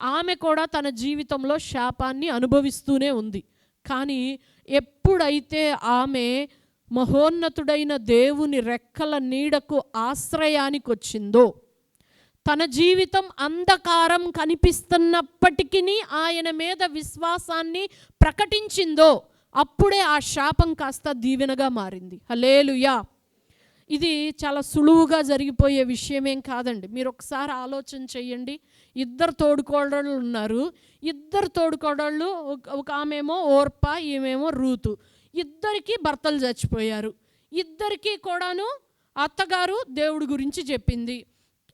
ఆమె కూడా తన జీవితంలో శాపాన్ని అనుభవిస్తూనే ఉంది. కానీ ఎప్పుడైతే ఆమె మహోన్నతుడైన దేవుని రెక్కల నీడకు ఆశ్రయానికి వచ్చిందో, తన జీవితం అంధకారం కనిపిస్తున్నప్పటికీ ఆయన మీద విశ్వాసాన్ని ప్రకటించిందో, అప్పుడే ఆ శాపం కాస్త దీవెనగా మారింది. హల్లెలూయా. ఇది చాలా సులువుగా జరిగిపోయే విషయమేం కాదండి. మీరు ఒకసారి ఆలోచన చెయ్యండి. 2 తోడుకోడళ్ళు ఉన్నారు. 2 తోడుకోడళ్ళు, ఒక ఆమెమో ఓర్ప, ఈమెమో రూతు. 2కి భర్తలు చచ్చిపోయారు. 2కి కూడాను అత్తగారు దేవుడి గురించి చెప్పింది.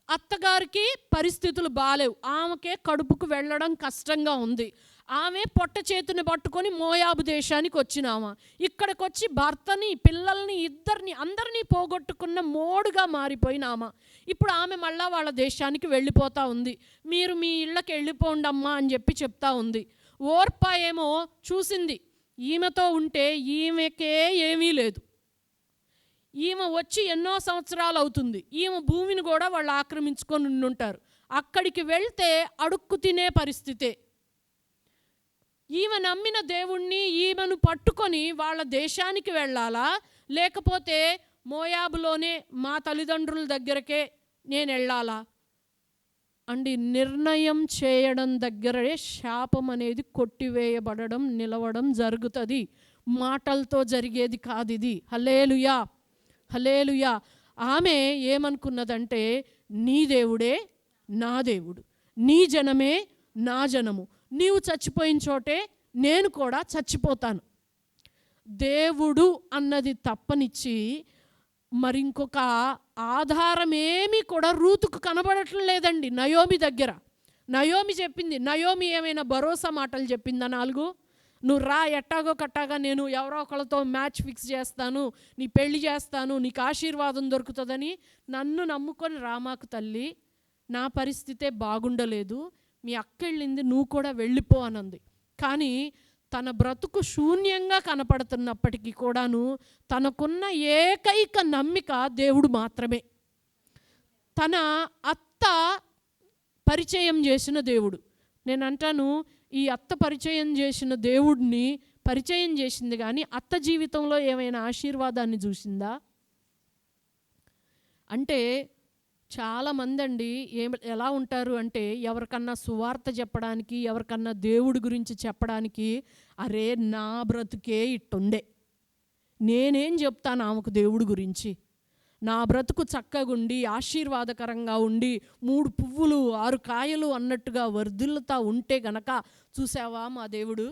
అత్తగారికి పరిస్థితులు బాలేవు. ఆమెకే కడుపుకు వెళ్ళడం కష్టంగా ఉంది. ఆమె పొట్ట చేతిని పట్టుకొని మోయాబు దేశానికి వచ్చినామా. ఇక్కడికి వచ్చి భర్తని, పిల్లల్ని, అందరినీ పోగొట్టుకున్న మోడుగా మారిపోయినామా. ఇప్పుడు ఆమె మళ్ళా వాళ్ళ దేశానికి వెళ్ళిపోతూ ఉంది. మీరు మీ ఇళ్ళకి వెళ్ళిపోండి అమ్మా అని చెప్పి చెప్తా ఉంది. ఓర్ప ఏమో చూసింది, ఈమెతో ఉంటే ఈమెకే ఏమీ లేదు. ఈమె వచ్చి ఎన్నో సంవత్సరాలు అవుతుంది. ఈమె భూమిని కూడా వాళ్ళు ఆక్రమించుకొని ఉండుంటారు. అక్కడికి వెళ్తే అడుక్కు తినే పరిస్థితే. ఈమె నమ్మిన దేవుణ్ణి ఈమెను పట్టుకొని వాళ్ళ దేశానికి వెళ్ళాలా, లేకపోతే మోయాబులోనే మా తల్లిదండ్రుల దగ్గరకే నేను వెళ్ళాలా అండి. నిర్ణయం చేయడం దగ్గరే శాపం అనేది కొట్టివేయబడడం, నిలవడం జరుగుతుంది. మాటలతో జరిగేది కాదు ఇది. హల్లెలూయా, హల్లెలూయా. ఆమె ఏమనుకున్నదంటే, నీ దేవుడే నా దేవుడు, నీ జనమే నా జనము, నీవు చచ్చిపోయిన చోటే నేను కూడా చచ్చిపోతాను. దేవుడు అన్నది తప్పనిచ్చి మరింకొక ఆధారం ఏమీ కూడా రూతుకు కనబడటం లేదండి. నయోమి దగ్గర నయోమి చెప్పింది. నయోమి ఏమైనా భరోసా మాటలు చెప్పిందా? 4 నువ్వు రా, ఎట్టాగో కట్టాగా నేను ఎవరో ఒకళ్ళతో మ్యాచ్ ఫిక్స్ చేస్తాను, నీ పెళ్లి చేస్తాను, నీకు ఆశీర్వాదం దొరుకుతుందని. నన్ను నమ్ముకొని రామాకు తల్లి, నా పరిస్థితే బాగుండలేదు, మీ అక్క వెళ్ళింది, నువ్వు కూడా వెళ్ళిపో అనంది. కానీ తన బ్రతుకు శూన్యంగా కనపడుతున్నప్పటికీ కూడాను తనకున్న ఏకైక నమ్మిక దేవుడు మాత్రమే. తన అత్త పరిచయం చేసిన దేవుడు. నేను అంటాను, ఈ అత్త పరిచయం చేసిన దేవుడిని పరిచయం చేసింది, కానీ అత్త జీవితంలో ఏమైనా ఆశీర్వాదాన్ని చూసిందా అంటే? చాలామంది అండి ఎలా ఉంటారు అంటే, ఎవరికన్నా సువార్త చెప్పడానికి, ఎవరికన్నా దేవుడి గురించి చెప్పడానికి, అరే నా బ్రతుకే ఇట్టుండే, నేనేం చెప్తాను ఆమెకు దేవుడి గురించి, నా బ్రతుకు చక్కగుండి ఆశీర్వాదకరంగా ఉండి 3 పువ్వులు 6 కాయలు అన్నట్టుగా వర్ధిల్లుతా ఉంటే గనక, చూసావా మా దేవుడు,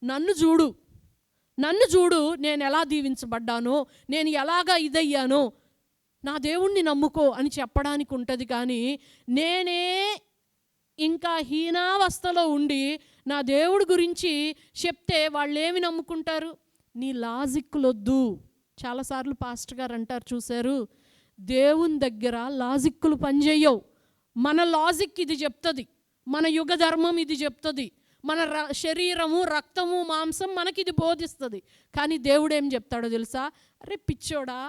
నన్ను చూడు నేను ఎలా దీవించబడ్డానో, నేను ఎలాగా ఇదయ్యానో, నా దేవుణ్ణి నమ్ముకో అని చెప్పడానికి ఉంటుంది. కానీ నేనే ఇంకా హీనావస్థలో ఉండి నా దేవుడి గురించి చెప్తే వాళ్ళు ఏమి నమ్ముకుంటారు? నీ లాజిక్కులొద్దు. చాలాసార్లు పాస్టర్ గారు అంటారు, చూశారు, దేవుని దగ్గర లాజిక్కులు పనిచేయవు. మన లాజిక్ ఇది చెప్తుంది, మన యుగ ధర్మం ఇది చెప్తుంది, మన శరీరము, రక్తము, మాంసం మనకి ఇది బోధిస్తుంది. కానీ దేవుడు ఏం చెప్తాడో తెలుసా? అరే పిచ్చోడా,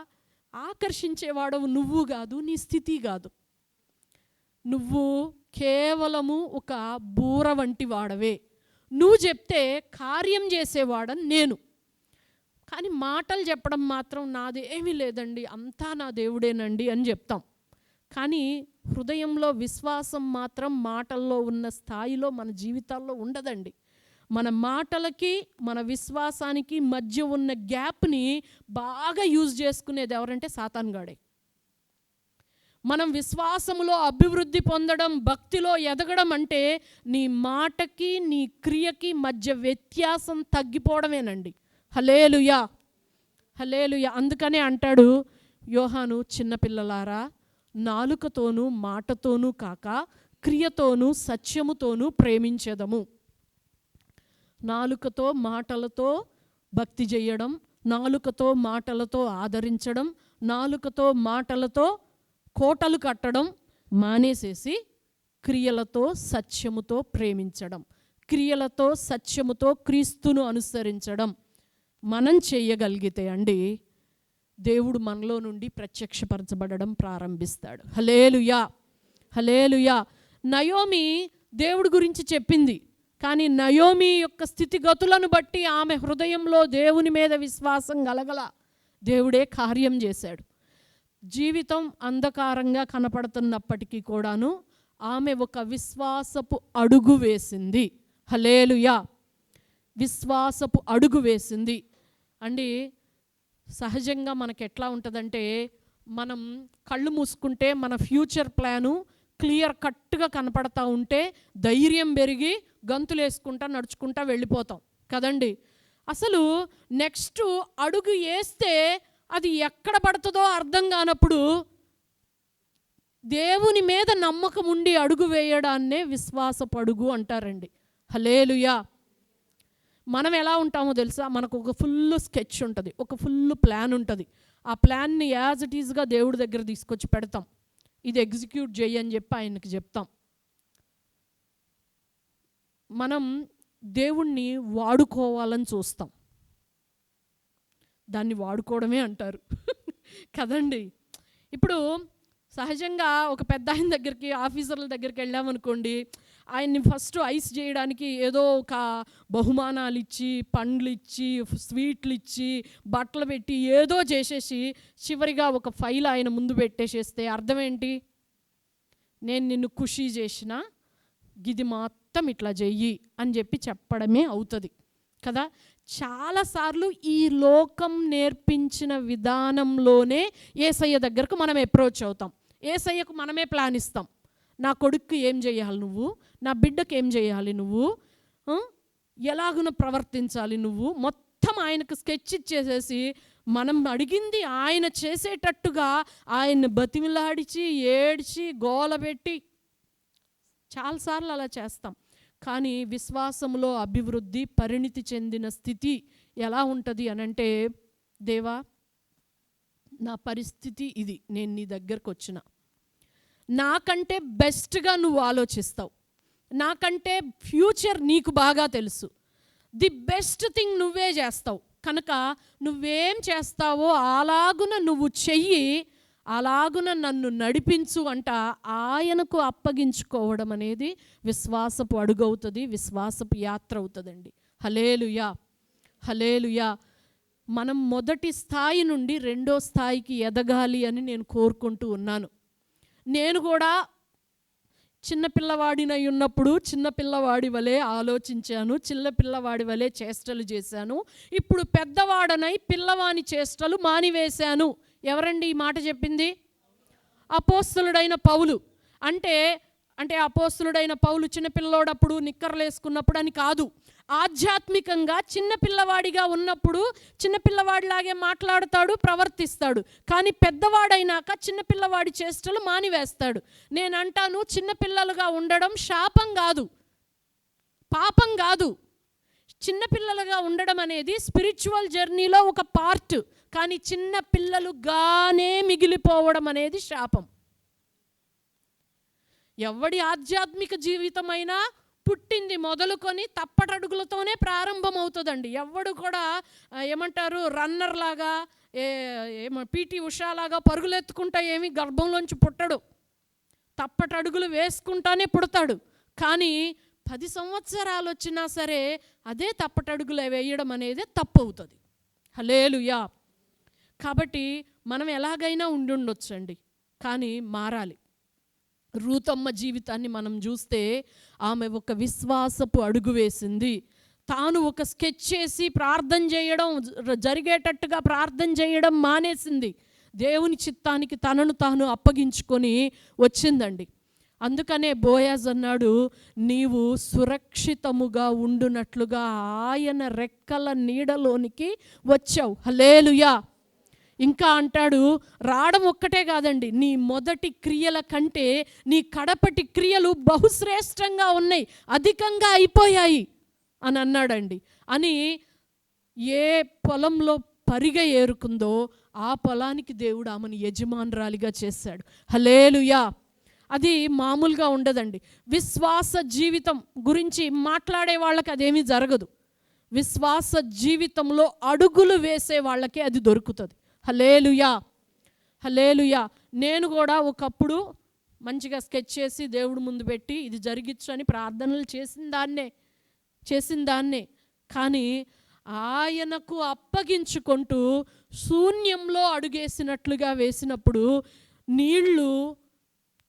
ఆకర్షించేవాడవు నువ్వు కాదు, నీ స్థితి కాదు, నువ్వు కేవలము ఒక బూర వంటి వాడవే. నువ్వు చెప్తే కార్యం చేసేవాడని నేను, కానీ మాటలు చెప్పడం మాత్రం నాది ఏమీ లేదండి, అంతా నా దేవుడేనండి అని చెప్తాం. కానీ హృదయంలో విశ్వాసం మాత్రం మాటల్లో ఉన్న స్థాయిలో మన జీవితాల్లో ఉండదండి. మన మాటలకి మన విశ్వాసానికి మధ్య ఉన్న గ్యాప్ని బాగా యూజ్ చేసుకునేది ఎవరంటే సాతానుగాడే. మనం విశ్వాసములో అభివృద్ధి పొందడం, భక్తిలో ఎదగడం అంటే నీ మాటకి నీ క్రియకి మధ్య వ్యత్యాసం తగ్గిపోవడమేనండి. హల్లెలూయా, హల్లెలూయా. అందుకనే అంటాడు యోహాను, చిన్నపిల్లలారా, నాలుకతోనూ మాటతోనూ కాక క్రియతోనూ సత్యముతోనూ ప్రేమించెదము. నాలుకతో మాటలతో భక్తి చేయడం, నాలుకతో మాటలతో ఆదరించడం, నాలుకతో మాటలతో కోటలు కట్టడం, మానేసేసి క్రియలతో సత్యముతో ప్రేమించడం, క్రియలతో సత్యముతో క్రీస్తును అనుసరించడం మనం చేయగలిగితే అండి, దేవుడు మనలో నుండి ప్రత్యక్షపరచబడడం ప్రారంభిస్తాడు. హల్లెలూయా, హల్లెలూయా. నయోమి దేవుడి గురించి చెప్పింది, కానీ నయోమి యొక్క స్థితిగతులను బట్టి ఆమె హృదయంలో దేవుని మీద విశ్వాసం కలగల. దేవుడే కార్యం చేశాడు. జీవితం అంధకారంగా కనపడుతున్నప్పటికీ కూడాను ఆమె ఒక విశ్వాసపు అడుగు వేసింది. హల్లెలూయా, విశ్వాసపు అడుగు వేసింది. అండి, సహజంగా మనకు ఎట్లా ఉంటుందంటే, మనం కళ్ళు మూసుకుంటే మన ఫ్యూచర్ ప్లాను క్లియర్ కట్గా కనపడతా ఉంటే ధైర్యం పెరిగి గంతులు వేసుకుంటా నడుచుకుంటా వెళ్ళిపోతాం కదండి. అసలు నెక్స్ట్ అడుగు వేస్తే అది ఎక్కడ పడుతుందో అర్థం కానప్పుడు దేవుని మీద నమ్మకం ఉండి అడుగు వేయడాన్నే విశ్వాసపు అడుగు అంటారండి. హల్లెలూయా. మనం ఎలా ఉంటామో తెలుసా, మనకు ఒక ఫుల్ స్కెచ్ ఉంటుంది, ఒక ఫుల్ ప్లాన్ ఉంటుంది. ఆ ప్లాన్ని యాజ్ ఇట్ ఈజ్గా దేవుడి దగ్గర తీసుకొచ్చి పెడతాం. ఇది ఎగ్జిక్యూట్ చేయని చెప్పి ఆయనకి చెప్తాం. మనం దేవుణ్ణి వాడుకోవాలని చూస్తాం, దాన్ని వాడుకోవడమే అంటారు కదండి. ఇప్పుడు సహజంగా ఒక పెద్ద ఆయన దగ్గరికి, ఆఫీసర్ల దగ్గరికి వెళ్ళామనుకోండి, ఆయన్ని ఫస్ట్ ఐస్ చేయడానికి ఏదో ఒక బహుమానాలు ఇచ్చి, పండ్లు ఇచ్చి, స్వీట్లు ఇచ్చి, బట్టలు పెట్టి ఏదో చేసేసి చివరిగా ఒక ఫైల్ ఆయన ముందు పెట్టేసేస్తే అర్థం ఏంటి? నేను నిన్ను ఖుషి చేసిన, గిది మొత్తం ఇట్లా చెయ్యి అని చెప్పి చెప్పడమే అవుతుంది కదా. చాలాసార్లు ఈ లోకం నేర్పించిన విధానంలోనే యేసయ్య దగ్గరకు మనం అప్రోచ్ అవుతాం. యేసయ్యకు మనమే ప్లాన్ ఇస్తాం. నా కొడుక్కి ఏం చేయాలి నువ్వు, నా బిడ్డకు ఏం చేయాలి నువ్వు, ఎలాగున ప్రవర్తించాలి నువ్వు, మొత్తం ఆయనకు స్కెచ్ ఇచ్చేసేసి మనం అడిగింది ఆయన చేసేటట్టుగా ఆయన్ని బతిమిలాడిచి ఏడ్చి గోలబెట్టి చాలాసార్లు అలా చేస్తాం. కానీ విశ్వాసంలో అభివృద్ధి, పరిణితి చెందిన స్థితి ఎలా ఉంటుంది అనంటే, దేవా నా పరిస్థితి ఇది, నేను నీ దగ్గరకు వచ్చిన, నాకంటే బెస్ట్గా నువ్వు ఆలోచిస్తావు, నాకంటే ఫ్యూచర్ నీకు బాగా తెలుసు, ది బెస్ట్ థింగ్ నువ్వే చేస్తావు కనుక నువ్వేం చేస్తావో అలాగున నువ్వు చెయ్యి, అలాగున నన్ను నడిపించు అంట ఆయనకు అప్పగించుకోవడం అనేది విశ్వాసపు అడుగు అవుతుంది, విశ్వాసపు యాత్ర అవుతుందండి. హల్లెలూయా, హల్లెలూయా. మనం మొదటి స్థాయి నుండి రెండో స్థాయికి ఎదగాలి అని నేను కోరుకుంటూ ఉన్నాను. నేను కూడా చిన్నపిల్లవాడినై ఉన్నప్పుడు చిన్నపిల్లవాడి వలె ఆలోచించాను, చిన్నపిల్లవాడి వలె చేష్టలు చేశాను. ఇప్పుడు పెద్దవాడనై పిల్లవాని చేష్టలు మానివేశాను. ఎవరండి ఈ మాట చెప్పింది? అపోస్తలుడైన పౌలు. అంటే అపోస్తలుడైన పౌలు చిన్నపిల్లోడప్పుడు నిక్కర్లు వేసుకున్నప్పుడు అని కాదు, ఆధ్యాత్మికంగా చిన్నపిల్లవాడిగా ఉన్నప్పుడు చిన్నపిల్లవాడిలాగే మాట్లాడతాడు, ప్రవర్తిస్తాడు. కానీ పెద్దవాడైనాక చిన్నపిల్లవాడి చేష్టలు మానివేస్తాడు. నేను అంటాను, చిన్నపిల్లలుగా ఉండడం శాపం కాదు, పాపం కాదు. చిన్నపిల్లలుగా ఉండడం అనేది స్పిరిచువల్ జర్నీలో ఒక పార్ట్. కానీ చిన్న పిల్లలుగానే మిగిలిపోవడం అనేది శాపం. ఎవడి ఆధ్యాత్మిక జీవితమైనా పుట్టింది మొదలుకొని తప్పటడుగులతోనే ప్రారంభమవుతుందండి. ఎవడు కూడా ఏమంటారు రన్నర్ లాగా, పీటీ ఉషాలాగా పరుగులెత్తుకుంటా ఏమి గర్భంలోంచి పుట్టడు, తప్పటడుగులు వేసుకుంటానే పుడతాడు. కానీ 10 సంవత్సరాలు వచ్చినా సరే అదే తప్పటడుగులు వేయడం అనేది తప్పు అవుతుంది. హల్లెలూయా. కాబట్టి మనం ఎలాగైనా ఉండుండొచ్చండి, కానీ మారాలి. రూతమ్మ జీవితాన్ని మనం చూస్తే ఆమె ఒక విశ్వాసపు అడుగు వేసింది. తాను ఒక స్కెచ్ చేసి ప్రార్థన చేయడం, జరిగేటట్టుగా ప్రార్థన చేయడం మానేసింది. దేవుని చిత్తానికి తనను తాను అప్పగించుకొని వచ్చిందండి. అందుకనే బోయాజ్ అన్నాడు, నీవు సురక్షితముగా ఉండునట్లుగా ఆయన రెక్కల నీడలోనికి వచ్చావు. హల్లెలూయా. ఇంకా అంటాడు, రావడం ఒక్కటే కాదండి, నీ మొదటి క్రియల కంటే నీ కడపటి క్రియలు బహుశ్రేష్టంగా ఉన్నాయి, అధికంగా అయిపోయాయి అని అన్నాడండి. అని ఏ పొలంలో పరిగ ఏరుకుందో ఆ పొలానికి దేవుడు ఆమెను యజమానురాలిగా చేశాడు. హల్లెలూయా. అది మామూలుగా ఉండదండి. విశ్వాస జీవితం గురించి మాట్లాడే వాళ్ళకి అదేమీ జరగదు. విశ్వాస జీవితంలో అడుగులు వేసే వాళ్ళకే అది దొరుకుతుంది. హల్లెలూయా, హల్లెలూయా. నేను కూడా ఒకప్పుడు మంచిగా స్కెచ్ చేసి దేవుడి ముందు పెట్టి ఇది జరిగించు అని ప్రార్థనలు చేసిన దాన్నే కానీ ఆయనకు అప్పగించుకుంటూ శూన్యంలో అడుగేసినట్లుగా వేసినప్పుడు నీళ్లు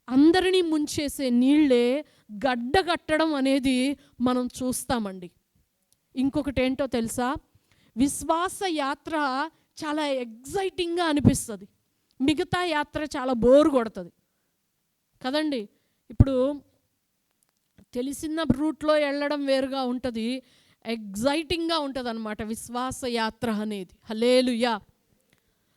అందరినీ ముంచేసే నీళ్ళే గడ్డగట్టడం అనేది మనం చూస్తామండి. ఇంకొకటి ఏంటో తెలుసా, విశ్వాస యాత్ర చాలా ఎగ్జైటింగ్గా అనిపిస్తుంది, మిగతా యాత్ర చాలా బోరు కొడుతుంది కదండి. ఇప్పుడు తెలిసిన రూట్లో వెళ్ళడం వేరుగా ఉంటుంది, ఎగ్జైటింగ్గా ఉంటుంది అన్నమాట విశ్వాస యాత్ర అనేది. హల్లెలూయా.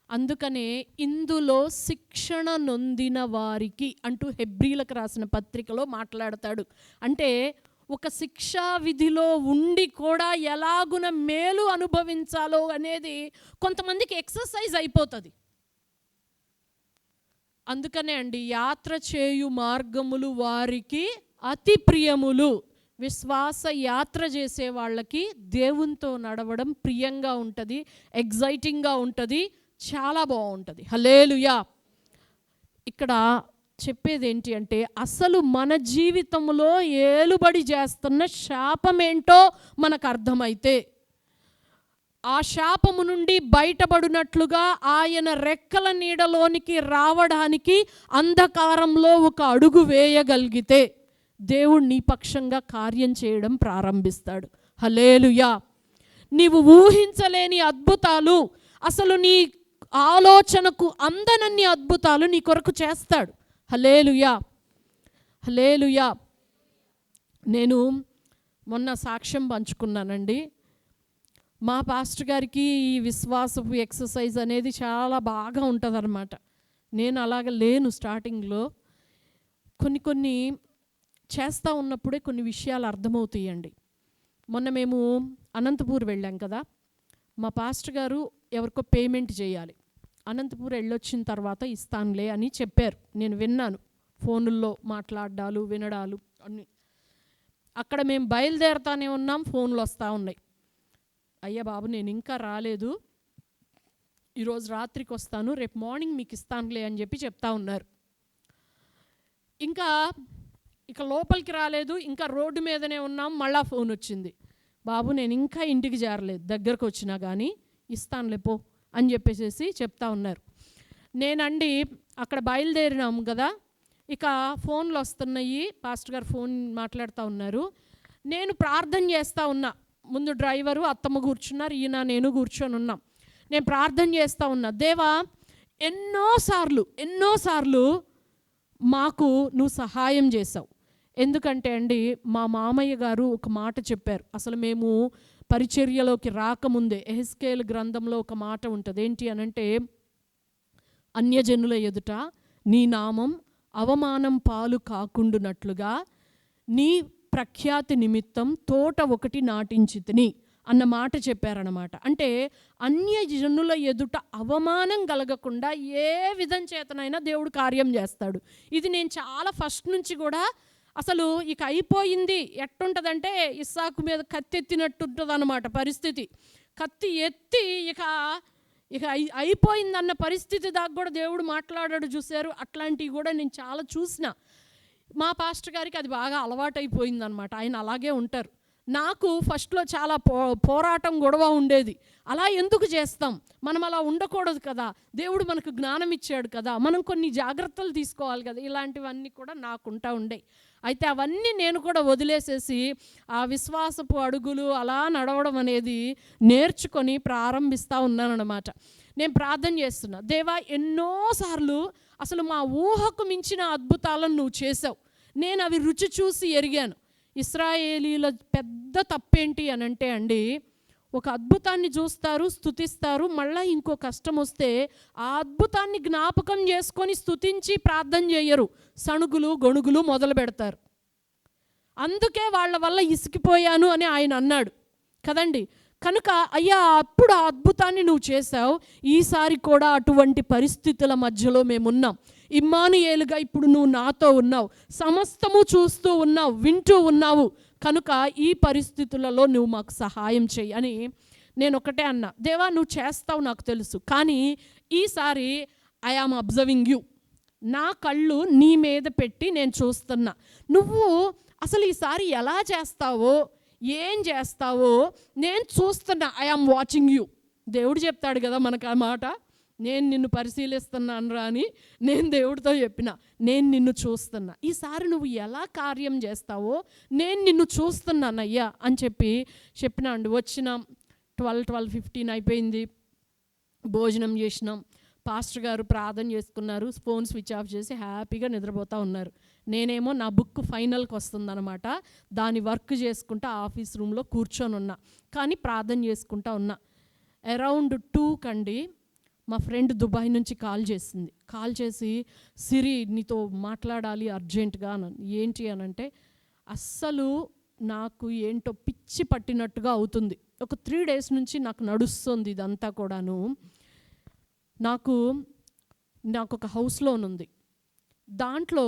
అందుకనే ఇందులో శిక్షణ నొందిన వారికి అంటూ హెబ్రీలకు రాసిన పత్రికలో మాట్లాడతాడు. అంటే ఒక శిక్షా విధిలో ఉండి కూడా ఎలాగున మేలు అనుభవించాలో అనేది కొంతమందికి ఎక్సర్సైజ్ అయిపోతుంది. అందుకనే అండి, యాత్ర చేయు మార్గములు వారికి అతి ప్రియములు. విశ్వాస యాత్ర చేసే వాళ్ళకి దేవునితో నడవడం ప్రియంగా ఉంటుంది, ఎగ్జైటింగ్గా ఉంటుంది, చాలా బాగుంటుంది. హల్లెలూయా. ఇక్కడ చెప్పేది ఏంటి అంటే, అసలు మన జీవితంలో ఏలుబడి చేస్తున్న శాపం ఏంటో మనకు అర్థమైతే ఆ శాపము నుండి బయటపడినట్లుగా ఆయన రెక్కల నీడలోనికి రావడానికి అంధకారంలో ఒక అడుగు వేయగలిగితే దేవుడు నీ పక్షంగా కార్యం చేయడం ప్రారంభిస్తాడు. హల్లెలూయా. నీవు ఊహించలేని అద్భుతాలు, అసలు నీ ఆలోచనకు అందనన్ని అద్భుతాలు నీ కొరకు చేస్తాడు. హల్లెలూయా, హల్లెలూయా. నేను మొన్న సాక్ష్యం పంచుకున్నానండి. మా పాస్టర్ గారికి ఈ విశ్వాసపు ఎక్సర్సైజ్ అనేది చాలా బాగా ఉంటుంది అన్నమాట. నేను అలాగ లేను స్టార్టింగ్లో. కొన్ని చేస్తూ ఉన్నప్పుడే కొన్ని విషయాలు అర్థమవుతాయండి. మొన్న మేము అనంతపూర్ వెళ్ళాం కదా, మా పాస్టర్ గారు ఎవరికో పేమెంట్ చేయాలి. అనంతపూర్ వెళ్ళొచ్చిన తర్వాత ఇస్తానులే అని చెప్పారు. నేను విన్నాను, ఫోనుల్లో మాట్లాడాలు వినడాలు అన్నీ. అక్కడ మేము బయలుదేరుతానే ఉన్నాం, ఫోన్లు వస్తూ ఉన్నాయి. అయ్యా బాబు, నేను ఇంకా రాలేదు, ఈరోజు రాత్రికి వస్తాను, రేపు మార్నింగ్ మీకు ఇస్తానులే అని చెప్పి చెప్తా ఉన్నారు. ఇక లోపలికి రాలేదు, ఇంకా రోడ్డు మీదనే ఉన్నాం. మళ్ళా ఫోన్ వచ్చింది, బాబు నేను ఇంకా ఇంటికి చేరలేదు, దగ్గరకు వచ్చినా కానీ ఇస్తానులే పో అని చెప్పేసి చెప్తా ఉన్నారు. నేనండి అక్కడ బయలుదేరినాము కదా, ఇక ఫోన్లు వస్తున్నాయి, పాస్టర్ గారు ఫోన్ మాట్లాడుతూ ఉన్నారు. నేను ప్రార్థన చేస్తూ ఉన్నా. ముందు డ్రైవరు అత్తమ్మ కూర్చున్నారు, ఈయన నేను కూర్చొని ఉన్నాం. నేను ప్రార్థన చేస్తూ ఉన్నా, దేవా ఎన్నోసార్లు మాకు నువ్వు సహాయం చేసావు. ఎందుకంటే అండి, మా మామయ్య గారు ఒక మాట చెప్పారు. అసలు మేము పరిచర్యలోకి రాకముందే యెహెజ్కేలు గ్రంథంలో ఒక మాట ఉంటుంది. ఏంటి అనంటే, అన్యజనుల ఎదుట నీ నామం అవమానం పాలు కాకుండునట్లుగా నీ ప్రఖ్యాతి నిమిత్తం తోట ఒకటి నాటించితిని అన్న మాట చెప్పారన్నమాట. అంటే అన్యజనుల ఎదుట అవమానం కలగకుండా ఏ విధం చేతనైనా దేవుడు కార్యం చేస్తాడు. ఇది నేను చాలా ఫస్ట్ నుంచి కూడా, అసలు ఇక అయిపోయింది ఎట్టుంటుందంటే, ఇస్సాకు మీద కత్తి ఎత్తినట్టు ఉంటుంది అన్నమాట పరిస్థితి. కత్తి ఎత్తి ఇక అయిపోయిందన్న పరిస్థితి దాకా కూడా దేవుడు మాట్లాడాడు, చూశారు. అట్లాంటివి కూడా నేను చాలా చూసిన. మా పాస్టర్ గారికి అది బాగా అలవాటైపోయిందనమాట, ఆయన అలాగే ఉంటారు. నాకు ఫస్ట్లో చాలా పోరాటం గొడవ ఉండేది. అలా ఎందుకు చేస్తాం, మనం అలా ఉండకూడదు కదా, దేవుడు మనకు జ్ఞానం ఇచ్చాడు కదా, మనం కొన్ని జాగ్రత్తలు తీసుకోవాలి కదా, ఇలాంటివన్నీ కూడా నాకుంటా ఉండే. అయితే అవన్నీ నేను కూడా వదిలేసేసి ఆ విశ్వాసపు అడుగులు అలా నడవడం అనేది నేర్చుకొని ప్రారంభిస్తూ ఉన్నానన్నమాట. నేను ప్రార్థన చేస్తున్నా, దేవా ఎన్నోసార్లు అసలు మా ఊహకు మించిన అద్భుతాలను నువ్వు చేసావు, నేను అవి రుచి చూసి ఎరిగాను. ఇశ్రాయేలీల పెద్ద తప్పేంటి అని అంటే అండి, ఒక అద్భుతాన్ని చూస్తారు, స్తుతిస్తారు, మళ్ళీ ఇంకో కష్టం వస్తే ఆ అద్భుతాన్ని జ్ఞాపకం చేసుకొని స్తుతించి ప్రార్థన చేయరు, సణుగులు గొణుగులు మొదలు పెడతారు. అందుకే వాళ్ళ వల్ల ఇసికిపోయాను అని ఆయన అన్నాడు కదండి. కనుక అయ్యా అప్పుడు ఆ అద్భుతాన్ని నువ్వు చేశావు, ఈసారి కూడా అటువంటి పరిస్థితుల మధ్యలో మేమున్నాం. ఇమ్మానుయేలుగా ఇప్పుడు నువ్వు నాతో ఉన్నావు, సమస్తము చూస్తూ ఉన్నావు, వింటూ ఉన్నావు, కనుక ఈ పరిస్థితులలో నువ్వు మాకు సహాయం చెయ్యి అని నేను ఒకటే అన్నా. దేవా నువ్వు చేస్తావు నాకు తెలుసు, కానీ ఈసారి ఐ ఆమ్ అబ్జర్వింగ్ యూ, నా కళ్ళు నీ మీద పెట్టి నేను చూస్తున్నా, నువ్వు అసలు ఈసారి ఎలా చేస్తావో ఏం చేస్తావో నేను చూస్తున్నా, ఐ ఆమ్ వాచింగ్ యూ. దేవుడు చెప్తాడు కదా మనకు ఆ మాట, నేను నిన్ను పరిశీలిస్తున్నాను రా అని నేను దేవుడితో చెప్పిన, నేను నిన్ను చూస్తున్నా, ఈసారి నువ్వు ఎలా కార్యం చేస్తావో నేను నిన్ను చూస్తున్నానయ్యా అని చెప్పినా అండి. వచ్చినాం, 12:15 అయిపోయింది, భోజనం చేసినాం, పాస్టర్ గారు ప్రార్థన చేసుకున్నారు, ఫోన్ స్విచ్ ఆఫ్ చేసి హ్యాపీగా నిద్రపోతూ ఉన్నారు. నేనేమో నా బుక్ ఫైనల్కి వస్తుందన్నమాట, దాని వర్క్ చేసుకుంటా ఆఫీస్ రూమ్లో కూర్చొని ఉన్నా, కానీ ప్రార్థన చేసుకుంటా ఉన్నా. అరౌండ్ 2 మా ఫ్రెండ్ దుబాయ్ నుంచి కాల్ చేసింది. కాల్ చేసి సిరి నీతో మాట్లాడాలి అర్జెంటుగా అని. ఏంటి అని అంటే, అస్సలు నాకు ఏంటో పిచ్చి పట్టినట్టుగా అవుతుంది, ఒక 3 days నుంచి నాకు నడుస్తుంది ఇదంతా కూడాను. నాకు ఒక హౌస్ లోన్ ఉంది, దాంట్లో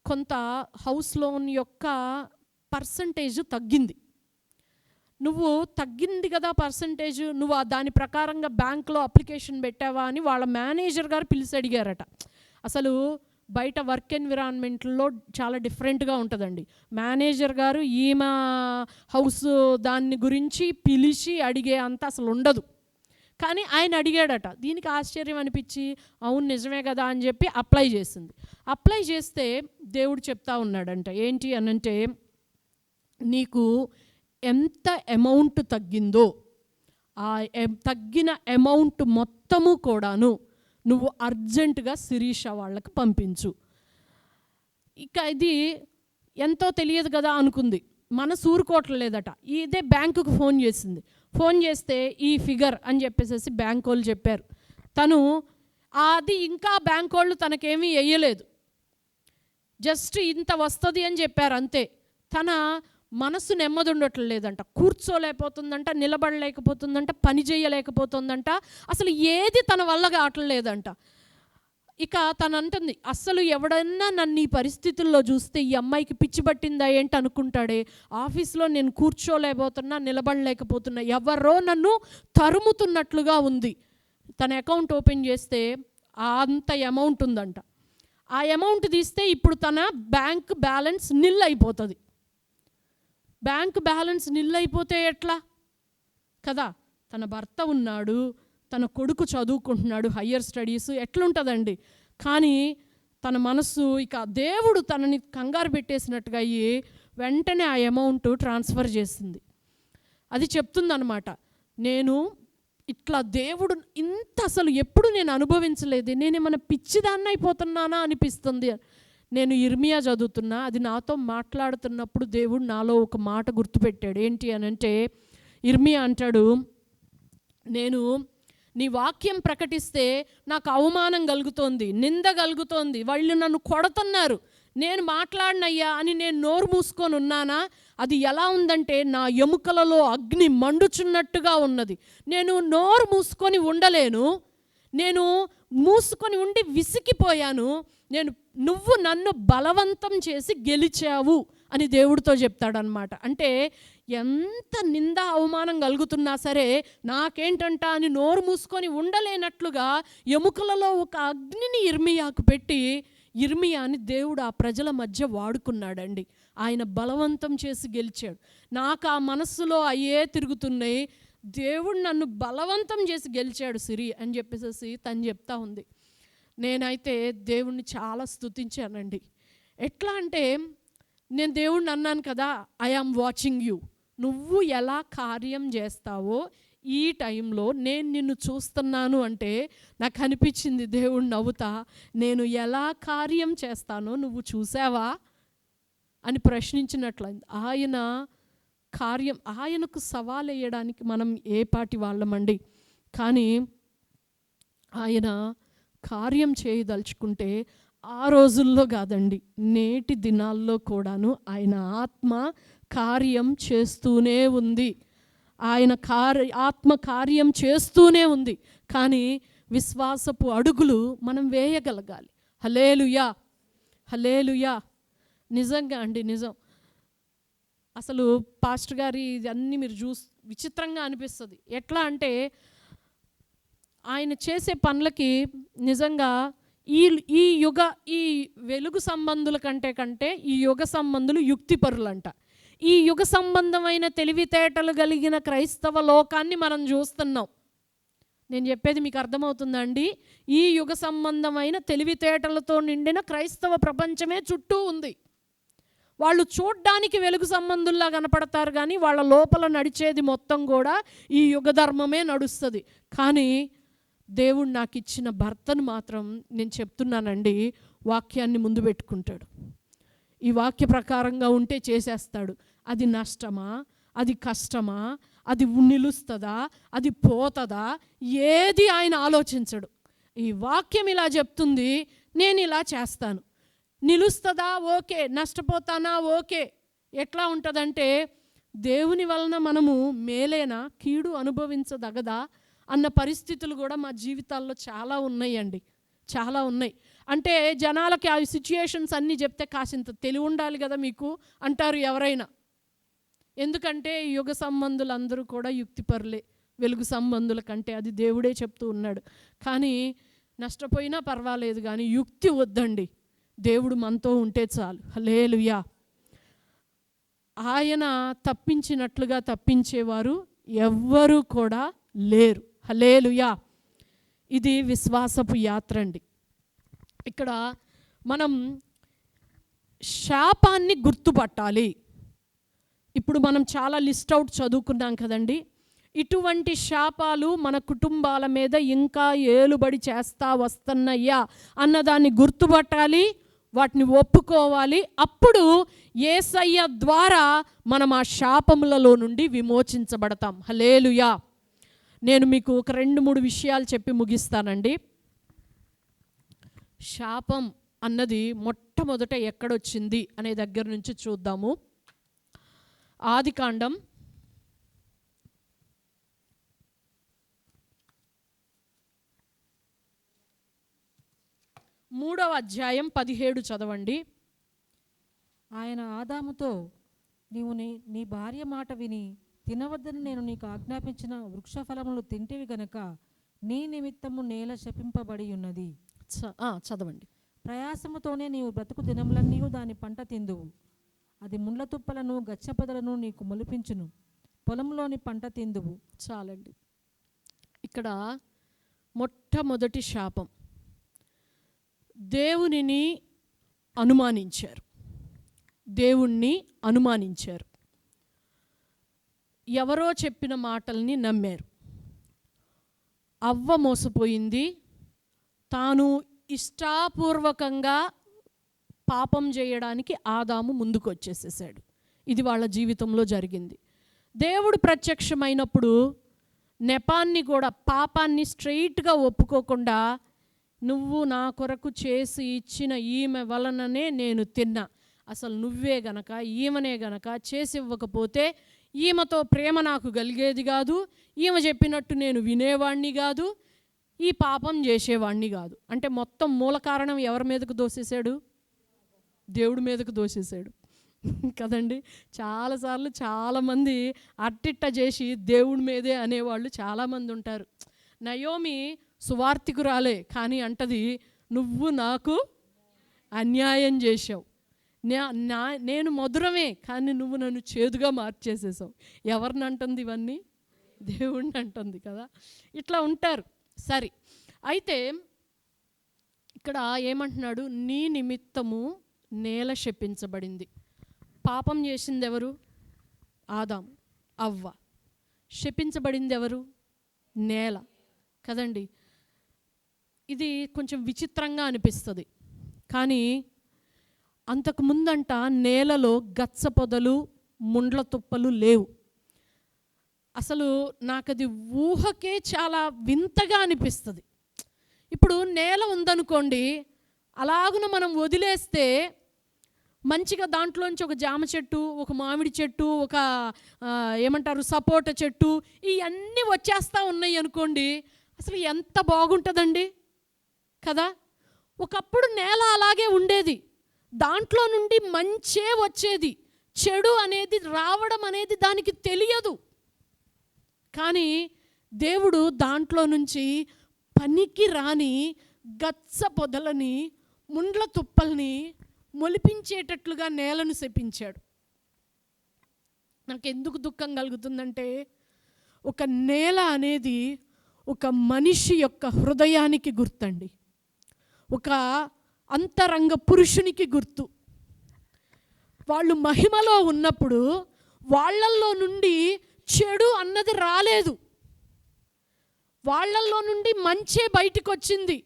కొంత హౌస్ లోన్ యొక్క పర్సంటేజ్ తగ్గింది. నువ్వు తగ్గింది కదా పర్సంటేజ్, నువ్వు దాని ప్రకారంగా బ్యాంక్లో అప్లికేషన్ పెట్టావా అని వాళ్ళ మేనేజర్ గారు పిలిచి అడిగారట. అసలు బయట వర్క్ ఎన్విరాన్మెంట్లో చాలా డిఫరెంట్గా ఉంటుందండి. మేనేజర్ గారు ఈమె హౌస్ దాన్ని గురించి పిలిచి అడిగే అంత అసలు ఉండదు, కానీ ఆయన అడిగాడట. దీనికి ఆశ్చర్యం అనిపించి అవును నిజమే కదా అని చెప్పి అప్లై చేసింది. అప్లై చేస్తే దేవుడు చెప్తా ఉన్నాడంట, ఏంటి అనంటే, నీకు ఎంత అమౌంట్ తగ్గిందో ఆ తగ్గిన అమౌంట్ మొత్తము కూడాను నువ్వు అర్జెంటుగా శిరీష వాళ్ళకి పంపించు. ఇక ఇది ఎంతో తెలియదు కదా అనుకుంది, మనసు ఊరుకోవట్లేదట. ఇదే బ్యాంకుకు ఫోన్ చేసింది. ఫోన్ చేస్తే ఈ ఫిగర్ అని చెప్పేసి బ్యాంక్ వాళ్ళు చెప్పారు. తను అది ఇంకా బ్యాంక్ వాళ్ళు తనకేమీ వేయలేదు, జస్ట్ ఇంత వస్తుంది అని చెప్పారు అంతే. తన మనసు నెమ్మది ఉండట్లేదంట, కూర్చోలేకపోతుందంట, నిలబడలేకపోతుందంట, పని చేయలేకపోతుందంట, అసలు ఏది తన వల్ల కావట్లేదంట. ఇక తను అంటుంది, అస్సలు ఎవడన్నా నన్ను ఈ పరిస్థితుల్లో చూస్తే ఈ అమ్మాయికి పిచ్చి పట్టిందా ఏంటి అనుకుంటాడే, ఆఫీస్లో నేను కూర్చోలేకపోతున్నా, నిలబడలేకపోతున్నా, ఎవరో నన్ను తరుముతున్నట్లుగా ఉంది. తన అకౌంట్ ఓపెన్ చేస్తే అంత అమౌంట్ ఉందంట. ఆ అమౌంట్ తీస్తే ఇప్పుడు తన బ్యాంక్ బ్యాలెన్స్ నిల్ అయిపోతుంది. బ్యాంక్ బ్యాలెన్స్ నిల్ అయిపోతే ఎట్లా కదా, తన భర్త ఉన్నాడు, తన కొడుకు చదువుకుంటున్నాడు, హయ్యర్ స్టడీస్, ఎట్లుంటుందండి. కానీ తన మనసు ఇక దేవుడు తనని కంగారు పెట్టేసినట్టుగా అయ్యి వెంటనే ఆ అమౌంట్ ట్రాన్స్ఫర్ చేసింది. అది చెప్తుందన్నమాట, నేను ఇట్లా దేవుడు ఇంత అసలు ఎప్పుడు నేను అనుభవించలేదు, నేనేమైనా పిచ్చిదాన్ని అయిపోతున్నానా అనిపిస్తుంది. నేను ఇర్మియా చదువుతున్నా, అది నాతో మాట్లాడుతున్నప్పుడు దేవుడు నాలో ఒక మాట గుర్తుపెట్టాడు. ఏంటి అని అంటే, ఇర్మియా అంటాడు, నేను నీ వాక్యం ప్రకటిస్తే నాకు అవమానం కలుగుతోంది, నింద కలుగుతోంది, వాళ్ళు నన్ను కొడుతున్నారు, నేను మాట్లాడినయ్యా అని నేను నోరు మూసుకొని ఉన్నానా, అది ఎలా ఉందంటే నా ఎముకలలో అగ్ని మండుచున్నట్టుగా ఉన్నది. నేను నోరు మూసుకొని ఉండలేను, నేను మూసుకొని ఉండి విసిగిపోయాను. నువ్వు నన్ను బలవంతం చేసి గెలిచావు అని దేవుడితో చెప్తాడనమాట. అంటే ఎంత నింద అవమానం కలుగుతున్నా సరే నాకేంటంట అని నోరు మూసుకొని ఉండలేనట్లుగా ఎముకలలో ఒక అగ్నిని ఇర్మియాకు పెట్టి ఇర్మియాని దేవుడు ఆ ప్రజల మధ్య వాడుకున్నాడండి. ఆయన బలవంతం చేసి గెలిచాడు. నాకు ఆ మనస్సులో అయ్యే తిరుగుతున్నాయి, దేవుడు నన్ను బలవంతం చేసి గెలిచాడు సిరి అని చెప్పేసి తను చెప్తా ఉంది. నేనైతే దేవుణ్ణి చాలా స్తుతించానండి. ఎట్లా అంటే, నేను దేవుణ్ణి అన్నాను కదా, ఐ ఆమ్ వాచింగ్ యూ, నువ్వు ఎలా కార్యం చేస్తావో ఈ టైంలో నేను నిన్ను చూస్తున్నాను అంటే నాకు అనిపించింది, దేవుడు నవ్వుతా, నేను ఎలా కార్యం చేస్తానో నువ్వు చూసావా అని ప్రశ్నించినట్లయింది. ఆయన కార్యం, ఆయనకు సవాల్ వేయడానికి మనం ఏ పాటి వాళ్ళమండి, కానీ ఆయన కార్యం చేయదలుచుకుంటే ఆ రోజుల్లో కాదండి, నేటి దినాల్లో కూడాను ఆయన ఆత్మ కార్యం చేస్తూనే ఉంది. ఆయన ఆత్మ కార్యం చేస్తూనే ఉంది. కానీ విశ్వాసపు అడుగులు మనం వేయగలగాలి. హల్లెలూయా, హల్లెలూయా. నిజంగా అండి, నిజం. అసలు పాస్టర్ గారి ఇదన్నీ మీరు విచిత్రంగా అనిపిస్తుంది. ఎట్లా అంటే ఆయన చేసే పనులకి నిజంగా ఈ వెలుగు సంబంధుల కంటే ఈ యుగ సంబంధులు యుక్తిపరులంట. ఈ యుగ సంబంధమైన తెలివితేటలు కలిగిన క్రైస్తవ లోకాన్ని మనం చూస్తున్నాం. నేను చెప్పేది మీకు అర్థమవుతుందా అండి? ఈ యుగ సంబంధమైన తెలివితేటలతో నిండిన క్రైస్తవ ప్రపంచమే చుట్టూ ఉంది. వాళ్ళు చూడ్డానికి వెలుగు సంబంధుల్లా కనపడతారు, కానీ వాళ్ళ లోపల నడిచేది మొత్తం కూడా ఈ యుగ ధర్మమే నడుస్తుంది. కానీ దేవుడు నాకు ఇచ్చిన భర్తను మాత్రం నేను చెప్తున్నానండి, వాక్యాన్ని ముందు పెట్టుకుంటాడు. ఈ వాక్య ప్రకారంగా ఉంటే చేసేస్తాడు. అది నష్టమా, అది కష్టమా, అది నిలుస్తుందా, అది పోతుందా, ఏది ఆయన ఆలోచించడు. ఈ వాక్యం ఇలా చెప్తుంది, నేను ఇలా చేస్తాను. నిలుస్తుందా, ఓకే. నష్టపోతానా, ఓకే. ఎట్లా ఉంటుందంటే దేవుని వలన మనము మేలేనా, కీడు అనుభవించదగదా అన్న పరిస్థితులు కూడా మా జీవితాల్లో చాలా ఉన్నాయండి, చాలా ఉన్నాయి. అంటే జనాలకి ఆ సిచ్యుయేషన్స్ అన్నీ చెప్తే కాసింత తెలివి ఉండాలి కదా మీకు అంటారు ఎవరైనా. ఎందుకంటే యుగ సంబంధులందరూ కూడా యుక్తిపరులే వెలుగు సంబంధుల కంటే, అది దేవుడే చెప్తూ ఉన్నాడు. కానీ నష్టపోయినా పర్వాలేదు, కానీ యుక్తి వద్దండి. దేవుడు మనతో ఉంటే చాలు. హల్లెలూయా. ఆయన తప్పించినట్లుగా తప్పించేవారు ఎవ్వరూ కూడా లేరు. హల్లెలూయా. ఇది విశ్వాసపు యాత్ర అండి. ఇక్కడ మనం శాపాన్ని గుర్తుపట్టాలి. ఇప్పుడు మనం చాలా లిస్ట్ అవుట్ చదువుకున్నాం కదండి. ఇటువంటి శాపాలు మన కుటుంబాల మీద ఇంకా ఏలుబడి చేస్తా వస్తున్నాయా అన్నదాన్ని గుర్తుపట్టాలి, వాటిని ఒప్పుకోవాలి. అప్పుడు యేసయ్య ద్వారా మనం ఆ శాపములలో నుండి విమోచించబడతాం. హల్లెలూయా. నేను మీకు ఒక 2-3 విషయాలు చెప్పి ముగిస్తానండి. శాపం అన్నది మొట్టమొదట ఎక్కడొచ్చింది అనే దగ్గర నుంచి చూద్దాము. ఆదికాండం 3వ అధ్యాయం 17 చదవండి. ఆయన ఆదాముతో, నీవు నీ భార్య మాట విని తినవద్దని నేను నీకు ఆజ్ఞాపించిన వృక్షఫలములు తింటివి గనక నీ నిమిత్తము నేల శపింపబడి ఉన్నది. చదవండి. ప్రయాసముతోనే నీవు బ్రతుకు దినములన్నీ దాని పంట తిందువు. అది ముండ్ల తుప్పలను గచ్చపొదలను నీకు మొలిపించును. పొలంలోని పంట తిందువు. చాలండి. ఇక్కడ మొట్టమొదటి శాపం, దేవునిని అనుమానించారు. దేవుణ్ణి అనుమానించారు. ఎవరో చెప్పిన మాటల్ని నమ్మారు. అవ్వ మోసపోయింది. తాను ఇష్టాపూర్వకంగా పాపం చేయడానికి ఆదాము ముందుకు వచ్చేసేసాడు. ఇది వాళ్ళ జీవితంలో జరిగింది. దేవుడు ప్రత్యక్షమైనప్పుడు నెపాన్ని కూడా, పాపాన్ని స్ట్రెయిట్గా ఒప్పుకోకుండా, నువ్వు నా కొరకు చేసి ఇచ్చిన ఈమె వలననే నేను తిన్నా, అసలు నువ్వే గనక ఈమెనే గనక చేసి ఇవ్వకపోతే ఈమెతో ప్రేమ నాకు కలిగేది కాదు, ఈమె చెప్పినట్టు నేను వినేవాణ్ణి కాదు, ఈ పాపం చేసేవాణ్ణి కాదు. అంటే మొత్తం మూల కారణం ఎవరి మీదకు దోసేశాడు? దేవుడి మీదకు దోసేశాడు కదండి. చాలాసార్లు చాలామంది అట్టిట్ట చేసి దేవుడి మీదే అనేవాళ్ళు చాలామంది ఉంటారు. నయోమి సువార్తికురాలే, కానీ అంటది, నువ్వు నాకు అన్యాయం చేశావు. నేను మధురమే, కానీ నువ్వు నన్ను చేదుగా మార్చేసేసావు. ఎవరిని అంటుంది ఇవన్నీ? దేవుడిని అంటుంది కదా. ఇట్లా ఉంటారు. సరే, అయితే ఇక్కడ ఏమంటున్నాడు? నీ నిమిత్తము నేల శపించబడింది. పాపం చేసింది ఎవరు? ఆదాము, అవ్వ. శపించబడింది ఎవరు? నేల కదండి. ఇది కొంచెం విచిత్రంగా అనిపిస్తుంది, కానీ అంతకుముందంట నేలలో గచ్చ పొదలు, ముండ్ల తుప్పలు లేవు. అసలు నాకు అది ఊహకే చాలా వింతగా అనిపిస్తుంది. ఇప్పుడు నేల ఉందనుకోండి, అలాగున మనం వదిలేస్తే మంచిగా దాంట్లోంచి ఒక జామ చెట్టు, ఒక మామిడి చెట్టు, ఒక ఏమంటారు సపోటా చెట్టు, ఇవన్నీ వచ్చేస్తూ ఉన్నాయి అనుకోండి, అసలు ఎంత బాగుంటుందండి కదా. ఒకప్పుడు నేల అలాగే ఉండేది, దాంట్లో నుండి మంచే వచ్చేది, చెడు అనేది రావడం అనేది దానికి తెలియదు. కానీ దేవుడు దాంట్లో నుంచి పనికి రాని గచ్చ పొదలని, ముండ్ల తుప్పల్ని మొలిపించేటట్లుగా నేలను శపించాడు. నాకు ఎందుకు దుఃఖం కలుగుతుందంటే, ఒక నేల అనేది ఒక మనిషి యొక్క హృదయానికి గుర్తండి, ఒక అంతరంగ పురుషునికి గుర్తు. వాళ్ళు మహిమలో ఉన్నప్పుడు వాళ్ళల్లో నుండి చెడు అన్నది రాలేదు, వాళ్ళల్లో నుండి మంచే బయటికి వచ్చింది.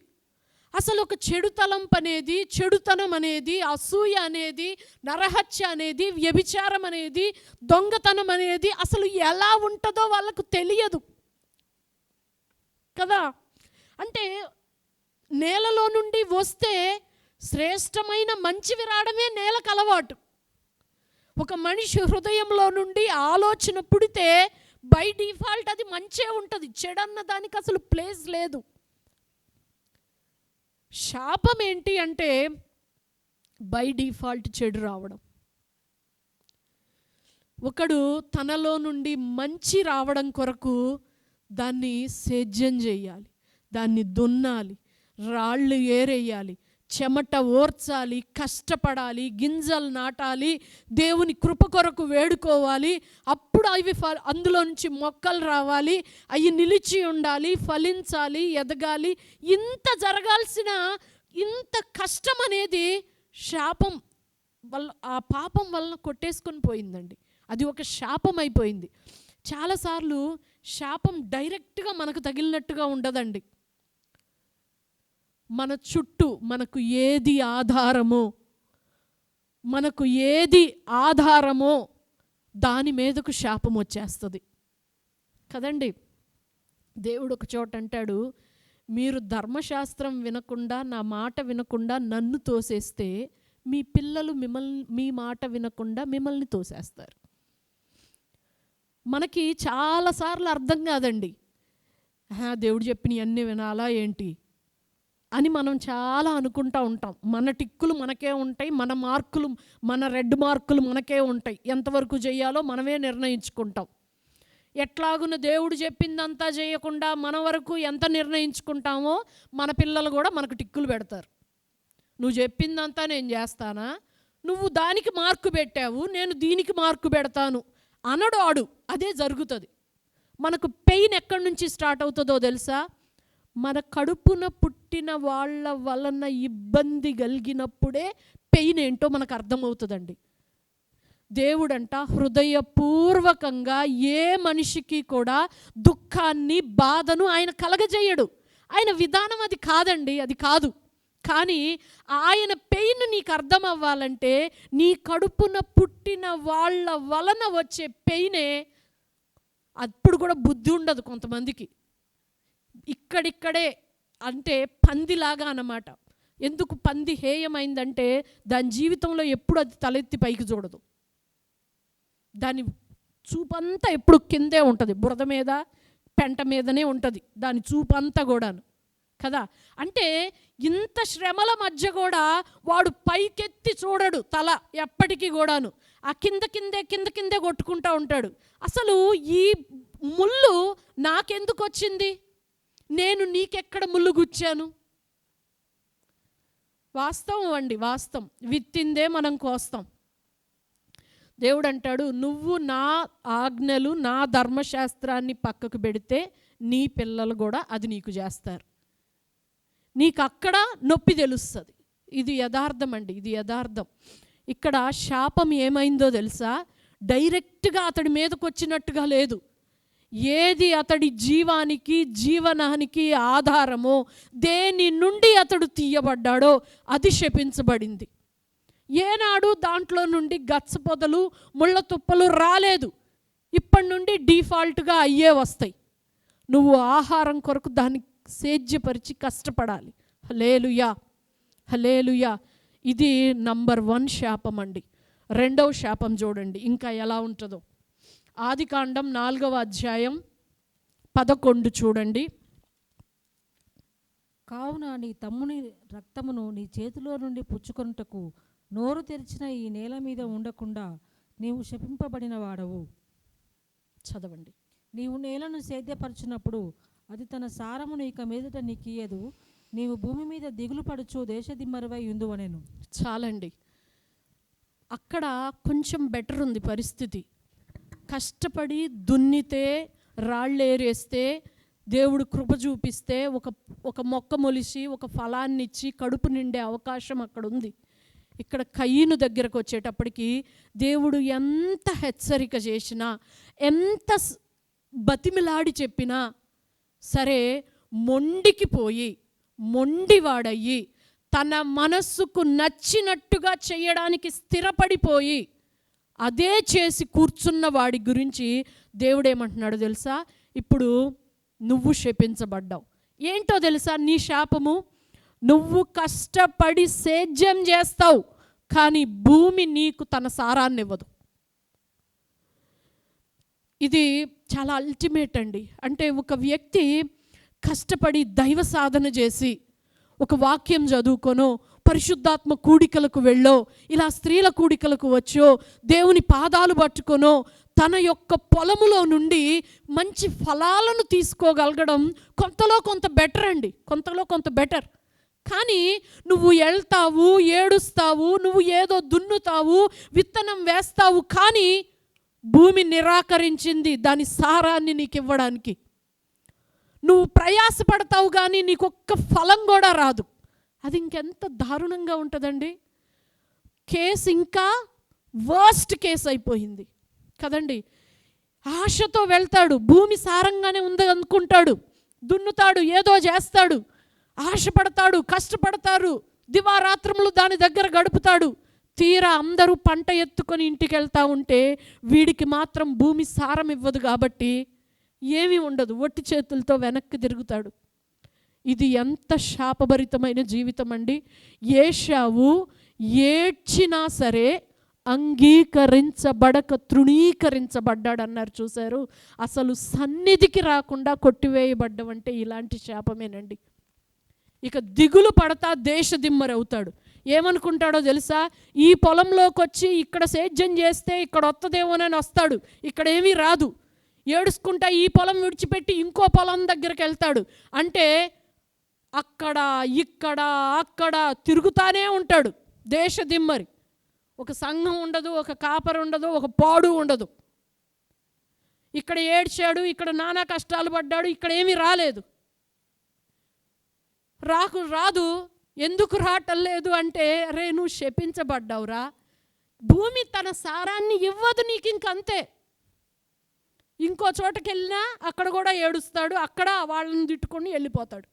అసలు ఒక చెడు తలంపు అనేది, చెడుతనం అనేది, అసూయ అనేది, నరహత్య అనేది, వ్యభిచారం అనేది, దొంగతనం అనేది అసలు ఎలా ఉంటుందో వాళ్ళకు తెలియదు కదా. అంటే నేలలో నుండి వస్తే శ్రేష్టమైన మంచివి రావడమే నేలకు అలవాటు. ఒక మనిషి హృదయంలో నుండి ఆలోచన పుడితే బై డిఫాల్ట్ అది మంచే ఉంటుంది, చెడన్న దానికి అసలు ప్లేస్ లేదు. శాపం ఏంటి అంటే బై డిఫాల్ట్ చెడు రావడం. ఒకడు తనలో నుండి మంచి రావడం కొరకు దాన్ని సేద్యం చేయాలి, దాన్ని దున్నాలి, రాళ్ళు ఏరేయాలి, చెమట ఓర్చాలి, కష్టపడాలి, గింజలు నాటాలి, దేవుని కృప కొరకు వేడుకోవాలి. అప్పుడు అవి అందులో నుంచి మొక్కలు రావాలి, అవి నిలిచి ఉండాలి, ఫలించాలి, ఎదగాలి. ఇంత జరగాల్సిన ఇంత కష్టం అనేది శాపం వల్ల, ఆ పాపం వల్ల కొట్టేసుకొని పోయిందండి. అది ఒక శాపం అయిపోయింది. చాలాసార్లు శాపం డైరెక్ట్గా మనకు తగిలినట్టుగా ఉండదండి. మన చుట్టూ మనకు ఏది ఆధారమో దాని మీదకు శాపం వచ్చేస్తుంది కదండి. దేవుడు ఒక చోట అంటాడు, మీరు ధర్మశాస్త్రం వినకుండా, నా మాట వినకుండా నన్ను తోసేస్తే మీ పిల్లలు మీ మాట వినకుండా మిమ్మల్ని తోసేస్తారు. మనకి చాలాసార్లు అర్థం కాదండి, దేవుడు చెప్పిన అన్నీ వినాలా ఏంటి అని మనం చాలా అనుకుంటూ ఉంటాం. మన టిక్కులు మనకే ఉంటాయి, మన మార్కులు, మన రెడ్ మార్కులు మనకే ఉంటాయి. ఎంతవరకు చేయాలో మనమే నిర్ణయించుకుంటాం. ఎట్లాగున దేవుడు చెప్పిందంతా చేయకుండా మన వరకు ఎంత నిర్ణయించుకుంటామో మన పిల్లలు కూడా మనకు టిక్కులు పెడతారు. నువ్వు చెప్పిందంతా నేను చేస్తానా, నువ్వు దానికి మార్కు పెట్టావు, నేను దీనికి మార్కు పెడతాను అనడు ఆడు. అదే జరుగుతుంది. మనకు పెయిన్ ఎక్కడి నుంచి స్టార్ట్ అవుతుందో తెలుసా? మన కడుపున పుట్టిన వాళ్ళ వలన ఇబ్బంది కలిగినప్పుడే పెయిన్ ఏంటో మనకు అర్థమవుతుందండి. దేవుడంట హృదయపూర్వకంగా ఏ మనిషికి కూడా దుఃఖాన్ని, బాధను ఆయన కలగజేయడు. ఆయన విధానం అది కాదండి, అది కాదు. కానీ ఆయన పెయిన్ నీకు అర్థం అవ్వాలంటే నీ కడుపున పుట్టిన వాళ్ళ వలన వచ్చే పెయినే. అప్పుడు కూడా బుద్ధి ఉండదు కొంతమందికి, ఇక్కడిక్కడే అంటే పందిలాగా అన్నమాట. ఎందుకు పంది హేయమైందంటే దాని జీవితంలో ఎప్పుడు అది తలెత్తి పైకి చూడదు. దాని చూపంతా ఎప్పుడు కిందే ఉంటుంది, బురద మీద పెంట మీదనే ఉంటుంది దాని చూపంతా కూడాను కదా. అంటే ఇంత శ్రమల మధ్య కూడా వాడు పైకెత్తి చూడడు తల ఎప్పటికీ కూడాను, ఆ కింద కిందే కొట్టుకుంటూ ఉంటాడు. అసలు ఈ ముళ్ళు నాకెందుకు వచ్చింది, నేను నీకెక్కడ ముళ్ళు గుచ్చాను? వాస్తవం అండి, వాస్తవం. విత్తిందే మనం కోస్తాం. దేవుడు అంటాడు, నువ్వు నా ఆజ్ఞలు, నా ధర్మశాస్త్రాన్ని పక్కకు పెడితే నీ పిల్లలు కూడా అది నీకు చేస్తారు. నీకు అక్కడ నొప్పి తెలుస్తుంది. ఇది యథార్థం అండి, ఇది యథార్థం. ఇక్కడ శాపం ఏమైందో తెలుసా? డైరెక్ట్గా అతడి మీదకు వచ్చినట్టుగా లేదు. ఏది అతడి జీవానికి, జీవనానికి ఆధారమో, దేని నుండి అతడు తీయబడ్డాడో అది శపించబడింది. ఏనాడు దాంట్లో నుండి గచ్చ పొదలు, ముళ్ళ తుప్పలు రాలేదు. ఇప్పటి నుండి డిఫాల్ట్గా అయ్యే వస్తాయి. నువ్వు ఆహారం కొరకు దాన్ని సేద్యపరిచి కష్టపడాలి. హల్లెలూయా, హల్లెలూయా. ఇది నంబర్ 1 శాపం అండి. రెండవ శాపం చూడండి ఇంకా ఎలా ఉంటుందో. ఆదికాండం 4వ అధ్యాయం 11 చూడండి. కావున నీ తమ్ముని రక్తమును నీ చేతిలో నుండి పుచ్చుకొనుటకు నోరు తెరిచిన ఈ నేల మీద ఉండకుండా నీవు శపింపబడిన వాడవు. చదవండి. నీవు నేలను సేద్యపరచునప్పుడు అది తన సారమును ఇక మీదట నీకియ్యదు. నీవు భూమి మీద దిగులు పడుచు దేశదిమ్మరివై ఉందువనెను. చాలండి. అక్కడ కొంచెం బెటర్ ఉంది పరిస్థితి. కష్టపడి దున్నితే, రాళ్ళేరేస్తే, దేవుడు కృప చూపిస్తే ఒక మొక్క మొలిసి ఒక ఫలాన్ని ఇచ్చి కడుపు నిండే అవకాశం అక్కడ ఉంది. ఇక్కడ కయీను దగ్గరకు వచ్చేటప్పటికి దేవుడు ఎంత హెచ్చరిక చేసినా, ఎంత బతిమిలాడి చెప్పినా సరే మొండికి పోయి, మొండివాడయ్యి, తన మనస్సుకు నచ్చినట్టుగా చేయడానికి స్థిరపడిపోయి అదే చేసి కూర్చున్న వాడి గురించి దేవుడేమంటున్నాడు తెలుసా? ఇప్పుడు నువ్వు శపించబడ్డావు. ఏంటో తెలుసా నీ శాపము? నువ్వు కష్టపడి సేద్యం చేస్తావు, కానీ భూమి నీకు తన సారాన్ని ఇవ్వదు. ఇది చాలా అల్టిమేట్ అండి. అంటే ఒక వ్యక్తి కష్టపడి దైవ సాధన చేసి, ఒక వాక్యం చదువుకొనో, పరిశుద్ధాత్మ కూడికలకు వెళ్ళో, ఇలా స్త్రీల కూడికలకు వచ్చో, దేవుని పాదాలు పట్టుకొనో, తన యొక్క పొలములో నుండి మంచి ఫలాలను తీసుకోగలగడం కొంతలో కొంత బెటర్ అండి, కొంతలో కొంత బెటర్. కానీ నువ్వు వెళ్తావు, ఏడుస్తావు, నువ్వు ఏదో దున్నుతావు, విత్తనం వేస్తావు, కానీ భూమి నిరాకరించింది దాని సారాన్ని నీకు ఇవ్వడానికి. నువ్వు ప్రయాసపడతావు కానీ నీకు ఒక్క ఫలం కూడా రాదు. అది ఇంకెంత దారుణంగా ఉంటుందండి. కేసు ఇంకా వర్స్ట్ కేసు అయిపోయింది కదండి. ఆశతో వెళ్తాడు, భూమి సారంగానే ఉంది అనుకుంటాడు, దున్నుతాడు, ఏదో చేస్తాడు, ఆశపడతాడు, కష్టపడతారు, దివారాత్రములు దాని దగ్గర గడుపుతాడు. తీరా అందరూ పంట ఎత్తుకొని ఇంటికి వెళ్తూ ఉంటే వీడికి మాత్రం భూమి సారం ఇవ్వదు కాబట్టి ఏమీ ఉండదు, ఒట్టి చేతులతో వెనక్కి తిరుగుతాడు. ఇది ఎంత శాపభరితమైన జీవితం అండి. ఏశావు ఏడ్చినా సరే అంగీకరించబడక తృణీకరించబడ్డాడు అన్నారు చూశారు. అసలు సన్నిధికి రాకుండా కొట్టివేయబడ్డమంటే ఇలాంటి శాపమేనండి. ఇక దిగులు పడతా దేశదిమ్మరి అవుతాడు. ఏమనుకుంటాడో తెలుసా? ఈ పొలంలోకి వచ్చి ఇక్కడ సేద్యం చేస్తే ఇక్కడ వస్తుందేమోనని వస్తాడు, ఇక్కడ ఏమీ రాదు. ఏడుచుకుంటా ఈ పొలం విడిచిపెట్టి ఇంకో పొలం దగ్గరికి వెళ్తాడు. అంటే అక్కడ ఇక్కడ అక్కడ తిరుగుతానే ఉంటాడు దేశదిమ్మరి. ఒక సంఘం ఉండదు, ఒక కాపరి ఉండదు, ఒక పాడు ఉండదు. ఇక్కడ ఏడ్చాడు, ఇక్కడ నానా కష్టాలు పడ్డాడు, ఇక్కడ ఏమీ రాలేదు. రాదు. ఎందుకు రావటం లేదు అంటే, రే నువ్వు శపించబడ్డావురా, భూమి తన సారాన్ని ఇవ్వదు నీకు, ఇంకంతే. ఇంకో చోటకి వెళ్ళినా అక్కడ కూడా ఏడుస్తాడు, అక్కడ వాళ్ళని తిట్టుకొని వెళ్ళిపోతాడు.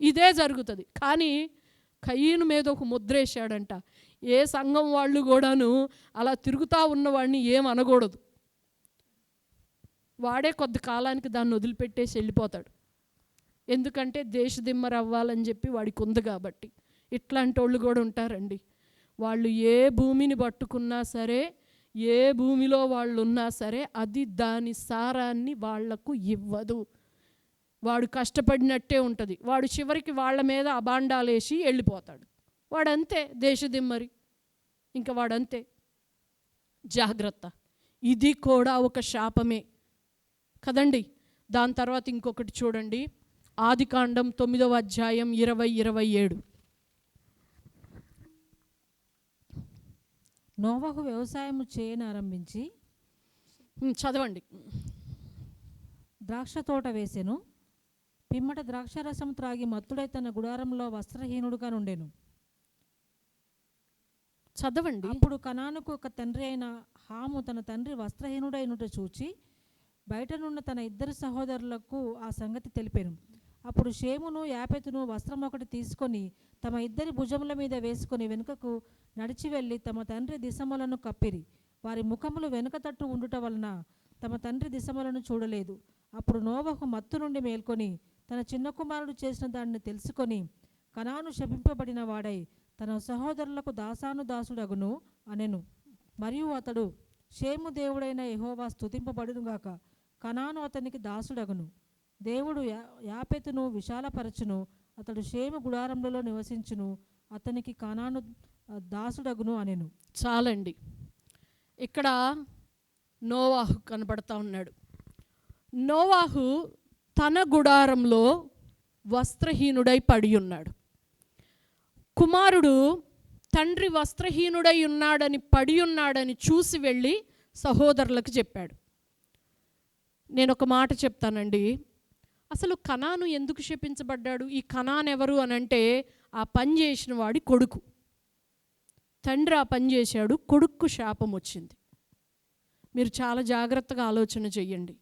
ఇదే జరుగుతుంది. కానీ కయీను మీద ఒక ముద్రేశాడంట. ఏ సంఘం వాళ్ళు కూడాను అలా తిరుగుతూ ఉన్నవాడిని ఏమనకూడదు. వాడే కొద్ది కాలానికి దాన్ని వదిలిపెట్టేసి వెళ్ళిపోతాడు. ఎందుకంటే దేశదిమ్మరి అవ్వాలని చెప్పి వాడికి ఉంది కాబట్టి. ఇట్లాంటి వాళ్ళు కూడా ఉంటారండి. వాళ్ళు ఏ భూమిని పట్టుకున్నా సరే, ఏ భూమిలో వాళ్ళు ఉన్నా సరే అది దాని సారాన్ని వాళ్లకు ఇవ్వదు. వాడు కష్టపడినట్టే ఉంటుంది. వాడు చివరికి వాళ్ళ మీద అబాండాలేసి వెళ్ళిపోతాడు. వాడంతే దేశదిమ్మరి, ఇంకా వాడంతే. జాగ్రత్త, ఇది కూడా ఒక శాపమే కదండి. దాని తర్వాత ఇంకొకటి చూడండి, ఆదికాండం 9వ అధ్యాయం 20-27. నోవహు వ్యవసాయము చేయనారంభించి చదవండి. ద్రాక్ష తోట వేసెను. పిమ్మట ద్రాక్షారసం త్రాగి మత్తుడై తన గుడారంలో వస్త్రహీనుడుగా నుండెను. చదవండి. అప్పుడు కనానుకు ఒక తండ్రి అయిన హాము తన తండ్రి వస్త్రహీనుడైనట చూచి బయటనున్న తన ఇద్దరు సహోదరులకు ఆ సంగతి తెలిపాను. అప్పుడు షేమును యాపెతును వస్త్రం ఒకటి తీసుకొని తమ ఇద్దరి భుజముల మీద వేసుకొని వెనుకకు నడిచి వెళ్ళి తమ తండ్రి దిశములను కప్పిరి. వారి ముఖములు వెనుక తట్టు ఉండుట వలన తమ తండ్రి దిశములను చూడలేదు. అప్పుడు నోవహు మత్తు నుండి మేల్కొని తన చిన్న కుమారుడు చేసిన దానిని తెలుసుకొని కనాను శపింపబడిన వాడై తన సహోదరులకు దాసానుదాసుడగును అనెను. మరియు అతడు, షేము దేవుడైన యెహోవా స్తుతింపబడునుగాక, కనాను అతనికి దాసుడగును. దేవుడు యాపెతును విశాలపరచును, అతడు షేము గుడారములలో నివసించును, అతనికి కనాను దాసుడగును అనెను. చాలండి. ఇక్కడ నోవాహు కనబడతా ఉన్నాడు. నోవాహు తన గుడారంలో వస్త్రహీనుడై పడి ఉన్నాడు. కుమారుడు తండ్రి వస్త్రహీనుడై ఉన్నాడని, పడి ఉన్నాడని చూసి వెళ్ళి సహోదరులకు చెప్పాడు. నేను ఒక మాట చెప్తానండి. అసలు కనాను ఎందుకు శపించబడ్డాడు? ఈ కనాన్ ఎవరు అనంటే ఆ పని చేసిన వాడి కొడుకు. తండ్రి ఆ పని చేశాడు, కొడుక్కు శాపం వచ్చింది. మీరు చాలా జాగ్రత్తగా ఆలోచన చెయ్యండి.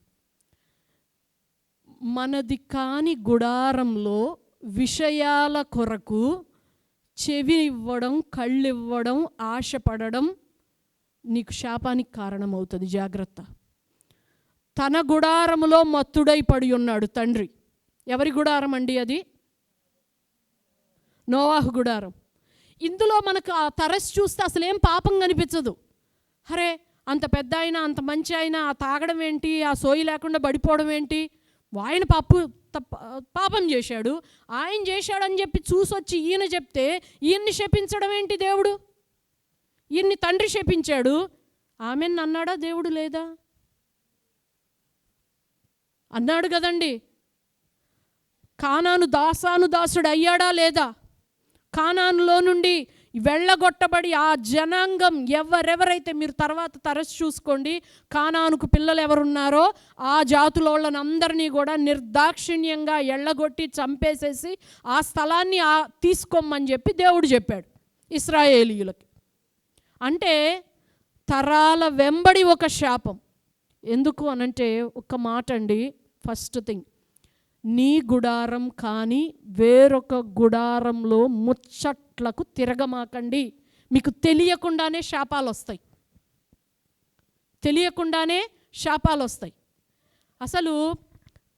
మనది కాని గుడారంలో విషయాల కొరకు చెవి ఇవ్వడం, కళ్ళు ఇవ్వడం, ఆశపడడం నీకు శాపానికి కారణమవుతుంది. జాగ్రత్త. తన గుడారములో మత్తుడై పడి ఉన్నాడు తండ్రి. ఎవరి గుడారం అండి అది? నోవాహు గుడారం. ఇందులో మనకు ఆ తరస్సు చూస్తే అసలేం పాపం కనిపించదు. అరే, అంత పెద్ద అయినా, అంత మంచి అయినా ఆ తాగడం ఏంటి, ఆ సోయి లేకుండా పడిపోవడం ఏంటి? ఆయన పాపం చేశాడు, ఆయన చేశాడని చెప్పి చూసొచ్చి ఈయన చెప్తే ఈయన్ని శపించడం ఏంటి దేవుడు? ఈయన్ని తండ్రి శపించాడు, ఆమెను అన్నాడా దేవుడు? లేదా, అన్నాడు కదండి. కానాను దాసుడు అయ్యాడా లేదా? కానానులో నుండి వెళ్ళగొట్టబడి ఆ జనాంగం ఎవరెవరైతే, మీరు తర్వాత తరచు చూసుకోండి, కానానుకు పిల్లలు ఎవరున్నారో ఆ జాతులోళ్ళని అందరినీ కూడా నిర్దాక్షిణ్యంగా ఎళ్ళగొట్టి చంపేసేసి ఆ స్థలాన్ని తీసుకోమని చెప్పి దేవుడు చెప్పాడు ఇశ్రాయేలీయులకి. అంటే తరాల వెంబడి ఒక శాపం. ఎందుకు అనంటే ఒక మాట అండి. ఫస్ట్ థింగ్, నీ గుడారం కానీ వేరొక గుడారంలో ముచ్చట్లకు తిరగమాకండి. మీకు తెలియకుండానే శాపాలు వస్తాయి. తెలియకుండానే శాపాలు వస్తాయి. అసలు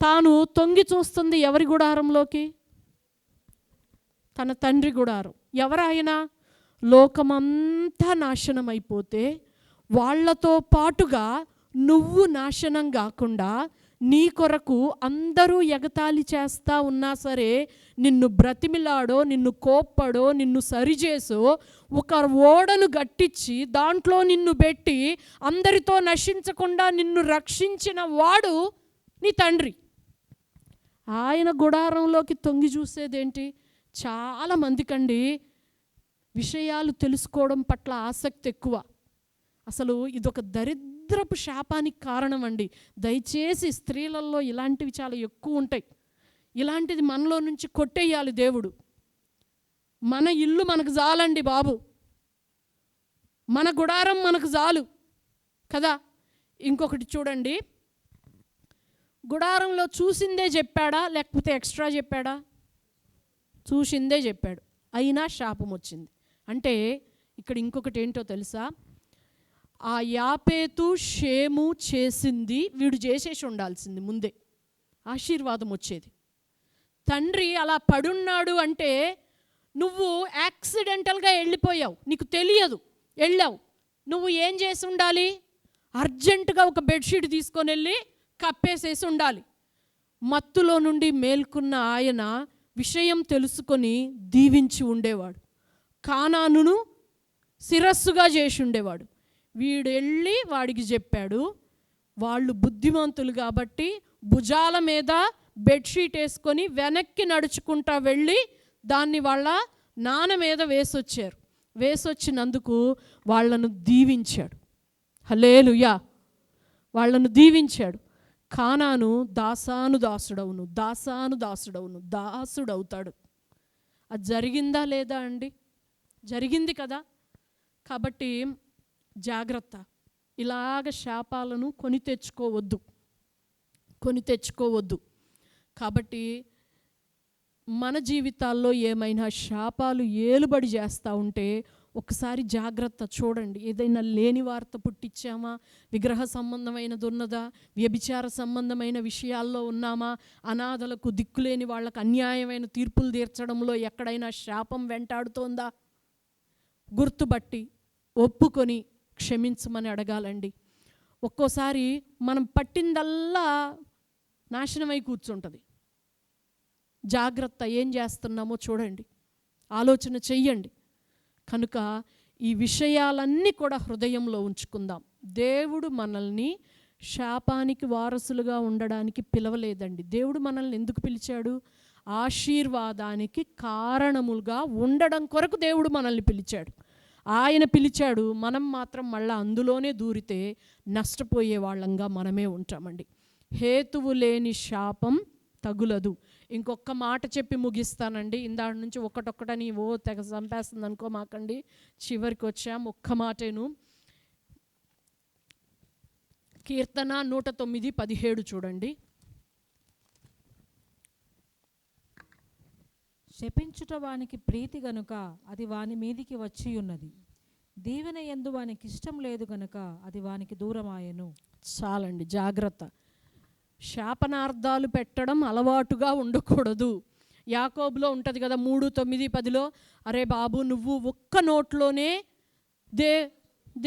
తాను తొంగి చూస్తుంది ఎవరి గుడారంలోకి? తన తండ్రి గుడారం. ఎవరాయన? లోకమంతా నాశనం అయిపోతే వాళ్లతో పాటుగా నువ్వు నాశనం కాకుండా నీ కొరకు అందరూ ఎగతాళి చేస్తా ఉన్నా సరే నిన్ను బ్రతిమిలాడో, నిన్ను కోప్పడో, నిన్ను సరిచేసో ఒక ఓడను గట్టించి దాంట్లో నిన్ను పెట్టి అందరితో నశించకుండా నిన్ను రక్షించిన వాడు నీ తండ్రి. ఆయన గుడారంలోకి తొంగి చూసేదేంటి? చాలా మందికండి విషయాలు తెలుసుకోవడం పట్ల ఆసక్తి ఎక్కువ. అసలు ఇదొక దరిద్రపు శాపానికి కారణం అండి. దయచేసి స్త్రీలలో ఇలాంటివి చాలా ఎక్కువ ఉంటాయి. ఇలాంటిది మనలో నుంచి కొట్టేయాలి దేవుడు. మన ఇల్లు మనకు చాలండి బాబు, మన గుడారం మనకు చాలు కదా. ఇంకొకటి చూడండి, గుడారంలో చూసిందే చెప్పాడా లేకపోతే ఎక్స్ట్రా చెప్పాడా? చూసిందే చెప్పాడు, అయినా శాపం వచ్చింది. అంటే ఇక్కడ ఇంకొకటి ఏంటో తెలుసా? ఆ యాపేతు షేము చేసింది వీడు చేసేసి ఉండాల్సింది ముందే, ఆశీర్వాదం వచ్చేది. తండ్రి అలా పడున్నాడు అంటే నువ్వు యాక్సిడెంటల్గా వెళ్ళిపోయావు, నీకు తెలియదు, వెళ్ళావు. నువ్వు ఏం చేసి ఉండాలి? అర్జెంటుగా ఒక బెడ్షీట్ తీసుకొని వెళ్ళి కప్పేసేసి ఉండాలి. మత్తులో నుండి మేల్కున్న ఆయన విషయం తెలుసుకొని దీవించి ఉండేవాడు. కానానును శిరస్సుగా చేసి ఉండేవాడు. వీడు వెళ్ళి వాడికి చెప్పాడు. వాళ్ళు బుద్ధిమంతులు కాబట్టి భుజాల మీద బెడ్షీట్ వేసుకొని వెనక్కి నడుచుకుంటా వెళ్ళి దాన్ని వాళ్ళ నాన్న మీద వేసొచ్చారు. వేసొచ్చినందుకు వాళ్ళను దీవించాడు. హల్లెలూయా, వాళ్ళను దీవించాడు. కానాను దాసుడవును, దాసుడవుతాడు. అది జరిగిందా లేదా అండి? జరిగింది కదా. కాబట్టి జాగ్రత్త, ఇలాగ శాపాలను కొని తెచ్చుకోవద్దు. కాబట్టి మన జీవితాల్లో ఏమైనా శాపాలు ఏలుబడి చేస్తూ ఉంటే ఒకసారి జాగ్రత్త చూడండి. ఏదైనా లేని వార్త పుట్టించామా? విగ్రహ సంబంధమైనది ఉన్నదా? వ్యభిచార సంబంధమైన విషయాల్లో ఉన్నామా? అనాథలకు, దిక్కులేని వాళ్ళకు అన్యాయమైన తీర్పులు తీర్చడంలో ఎక్కడైనా శాపం వెంటాడుతోందా? గుర్తుబట్టి ఒప్పుకొని క్షమించమని అడగాలండి. ఒక్కోసారి మనం పట్టిందల్లా నాశనమై కూర్చుంటుంది. జాగ్రత్త, ఏం చేస్తున్నామో చూడండి, ఆలోచన చెయ్యండి. కనుక ఈ విషయాలన్నీ కూడా హృదయంలో ఉంచుకుందాం. దేవుడు మనల్ని శాపానికి వారసులుగా ఉండడానికి పిలవలేదండి. దేవుడు మనల్ని ఎందుకు పిలిచాడు? ఆశీర్వాదానికి కారణములుగా ఉండడం కొరకు దేవుడు మనల్ని పిలిచాడు. ఆయన పిలిచాడు, మనం మాత్రం మళ్ళీ అందులోనే దూరితే నష్టపోయే వాళ్ళంగా మనమే ఉంటామండి. హేతువు లేని శాపం తగులదు. ఇంకొక మాట చెప్పి ముగిస్తానండి. ఇందాటి నుంచి ఒకటొక్కటని తెగ చంపేస్తుంది అనుకోమాకండి. చివరికి వచ్చాం, ఒక్క మాటేను. కీర్తన 109:17 చూడండి. శపించుట వానికి ప్రీతి గనుక అది వాని మీదికి వచ్చి ఉన్నది. దీవెన యందు వానికి ఇష్టం లేదు గనుక అది వానికి దూరమాయెను. చాలండి, జాగ్రత్త. శాపనార్థాలు పెట్టడం అలవాటుగా ఉండకూడదు. యాకోబులో ఉంటుంది కదా 3:9-10, అరే బాబు, నువ్వు ఒక్క నోట్లోనే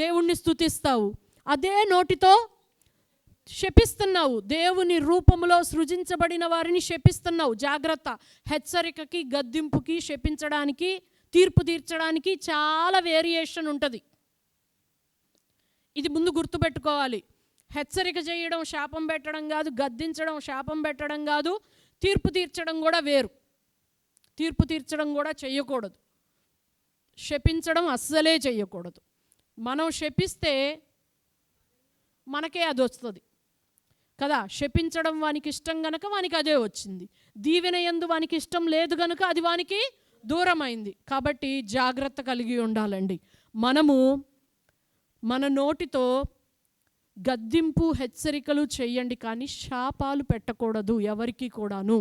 దేవుణ్ణి స్తుతిస్తావు, అదే నోటితో శపిస్తున్నావు. దేవుని రూపంలో సృజించబడిన వారిని శపిస్తున్నావు. జాగ్రత్త. హెచ్చరికకి, గద్దింపుకి, శపించడానికి, తీర్పు తీర్చడానికి చాలా వేరియేషన్ ఉంటుంది. ఇది ముందు గుర్తుపెట్టుకోవాలి. హెచ్చరిక చేయడం శాపం పెట్టడం కాదు, గద్దించడం శాపం పెట్టడం కాదు, తీర్పు తీర్చడం కూడా వేరు. తీర్పు తీర్చడం కూడా చెయ్యకూడదు, శపించడం అస్సలే చెయ్యకూడదు. మనం శపిస్తే మనకే అది వస్తుంది కదా. శపించడం వానికి ఇష్టం గనక వానికి అదే వచ్చింది. దీవెన యందు వానికి ఇష్టం లేదు గనుక అది వానికి దూరమైంది. కాబట్టి జాగ్రత్త కలిగి ఉండాలండి. మనము మన నోటితో గద్దింపు, హెచ్చరికలు చెయ్యండి, కానీ శాపాలు పెట్టకూడదు ఎవరికి కూడాను.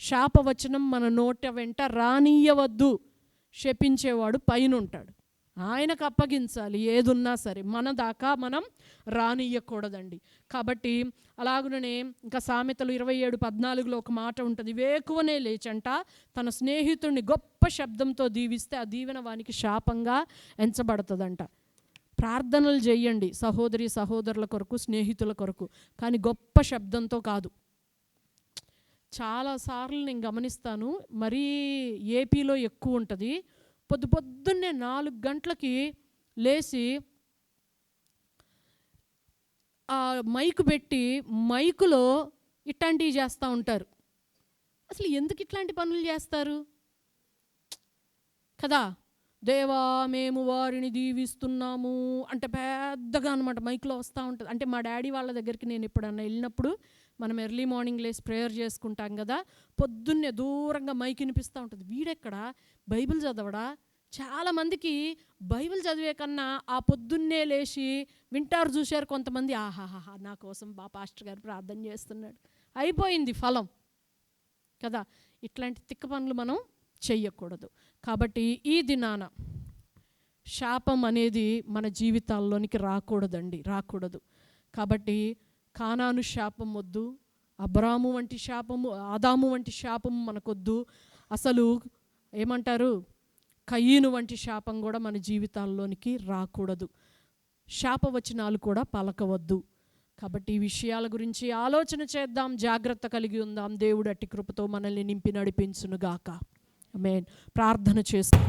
శాపవచనం మన నోట వెంట రానియవద్దు. శపించేవాడు పైన ఉంటాడు, ఆయనకు అప్పగించాలి ఏదున్నా సరే. మన దాకా మనం రానియ్యకూడదండి. కాబట్టి అలాగుననే ఇంకా సామెతలు 27:14 ఒక మాట ఉంటుంది. వేకువనే లేచంట తన స్నేహితుడిని గొప్ప శబ్దంతో దీవిస్తే ఆ దీవెన వానికి శాపంగా ఎంచబడుతుందంట. ప్రార్థనలు చేయండి సహోదరి సహోదరుల కొరకు, స్నేహితుల కొరకు, కానీ గొప్ప శబ్దంతో కాదు. చాలాసార్లు నేను గమనిస్తాను, మరీ ఏపీలో ఎక్కువ ఉంటుంది. పొద్దున్నే 4 గంటలకి లేచి ఆ మైకు పెట్టి మైకులో ఇట్లాంటివి చేస్తూ ఉంటారు. అసలు ఎందుకు ఇట్లాంటి పనులు చేస్తారు కదా? దేవా మేము వారిని దీవిస్తున్నాము అంటే పెద్దగా అనమాట మైక్లో వస్తూ ఉంటుంది. అంటే మా డాడీ వాళ్ళ దగ్గరికి నేను ఎప్పుడన్నా వెళ్ళినప్పుడు, మనం ఎర్లీ మార్నింగ్ లేసి ప్రేయర్ చేసుకుంటాం కదా, పొద్దున్నే దూరంగా మైక్ వినిపిస్తూ ఉంటుంది. వీడెక్కడ బైబిల్ చదవడా? చాలామందికి బైబిల్ చదివే కన్నా ఆ పొద్దున్నే లేచి వింటారు చూశారు కొంతమంది, ఆహాహా నా కోసం పాస్టర్ గారు ప్రార్థన చేస్తున్నాడు, అయిపోయింది ఫలం కదా. ఇట్లాంటి తిక్క పనులు మనం చెయ్యకూడదు. కాబట్టి ఈ దినాన శాపం అనేది మన జీవితాల్లోనికి రాకూడదండి, రాకూడదు. కాబట్టి కానాను శాపం వద్దు, అబ్రాము వంటి శాపము, ఆదాము వంటి శాపము మనకొద్దు. అసలు ఏమంటారు, కయీను వంటి శాపం కూడా మన జీవితాల్లోనికి రాకూడదు. శాపవచనాలు కూడా పలకవద్దు. కాబట్టి ఈ విషయాల గురించి ఆలోచన చేద్దాం, జాగ్రత్త కలిగి ఉందాం. దేవుడు అట్టి కృపతో మనల్ని నింపి నడిపించునుగాక. ఆమేన్. ప్రార్థన చేస్తాం.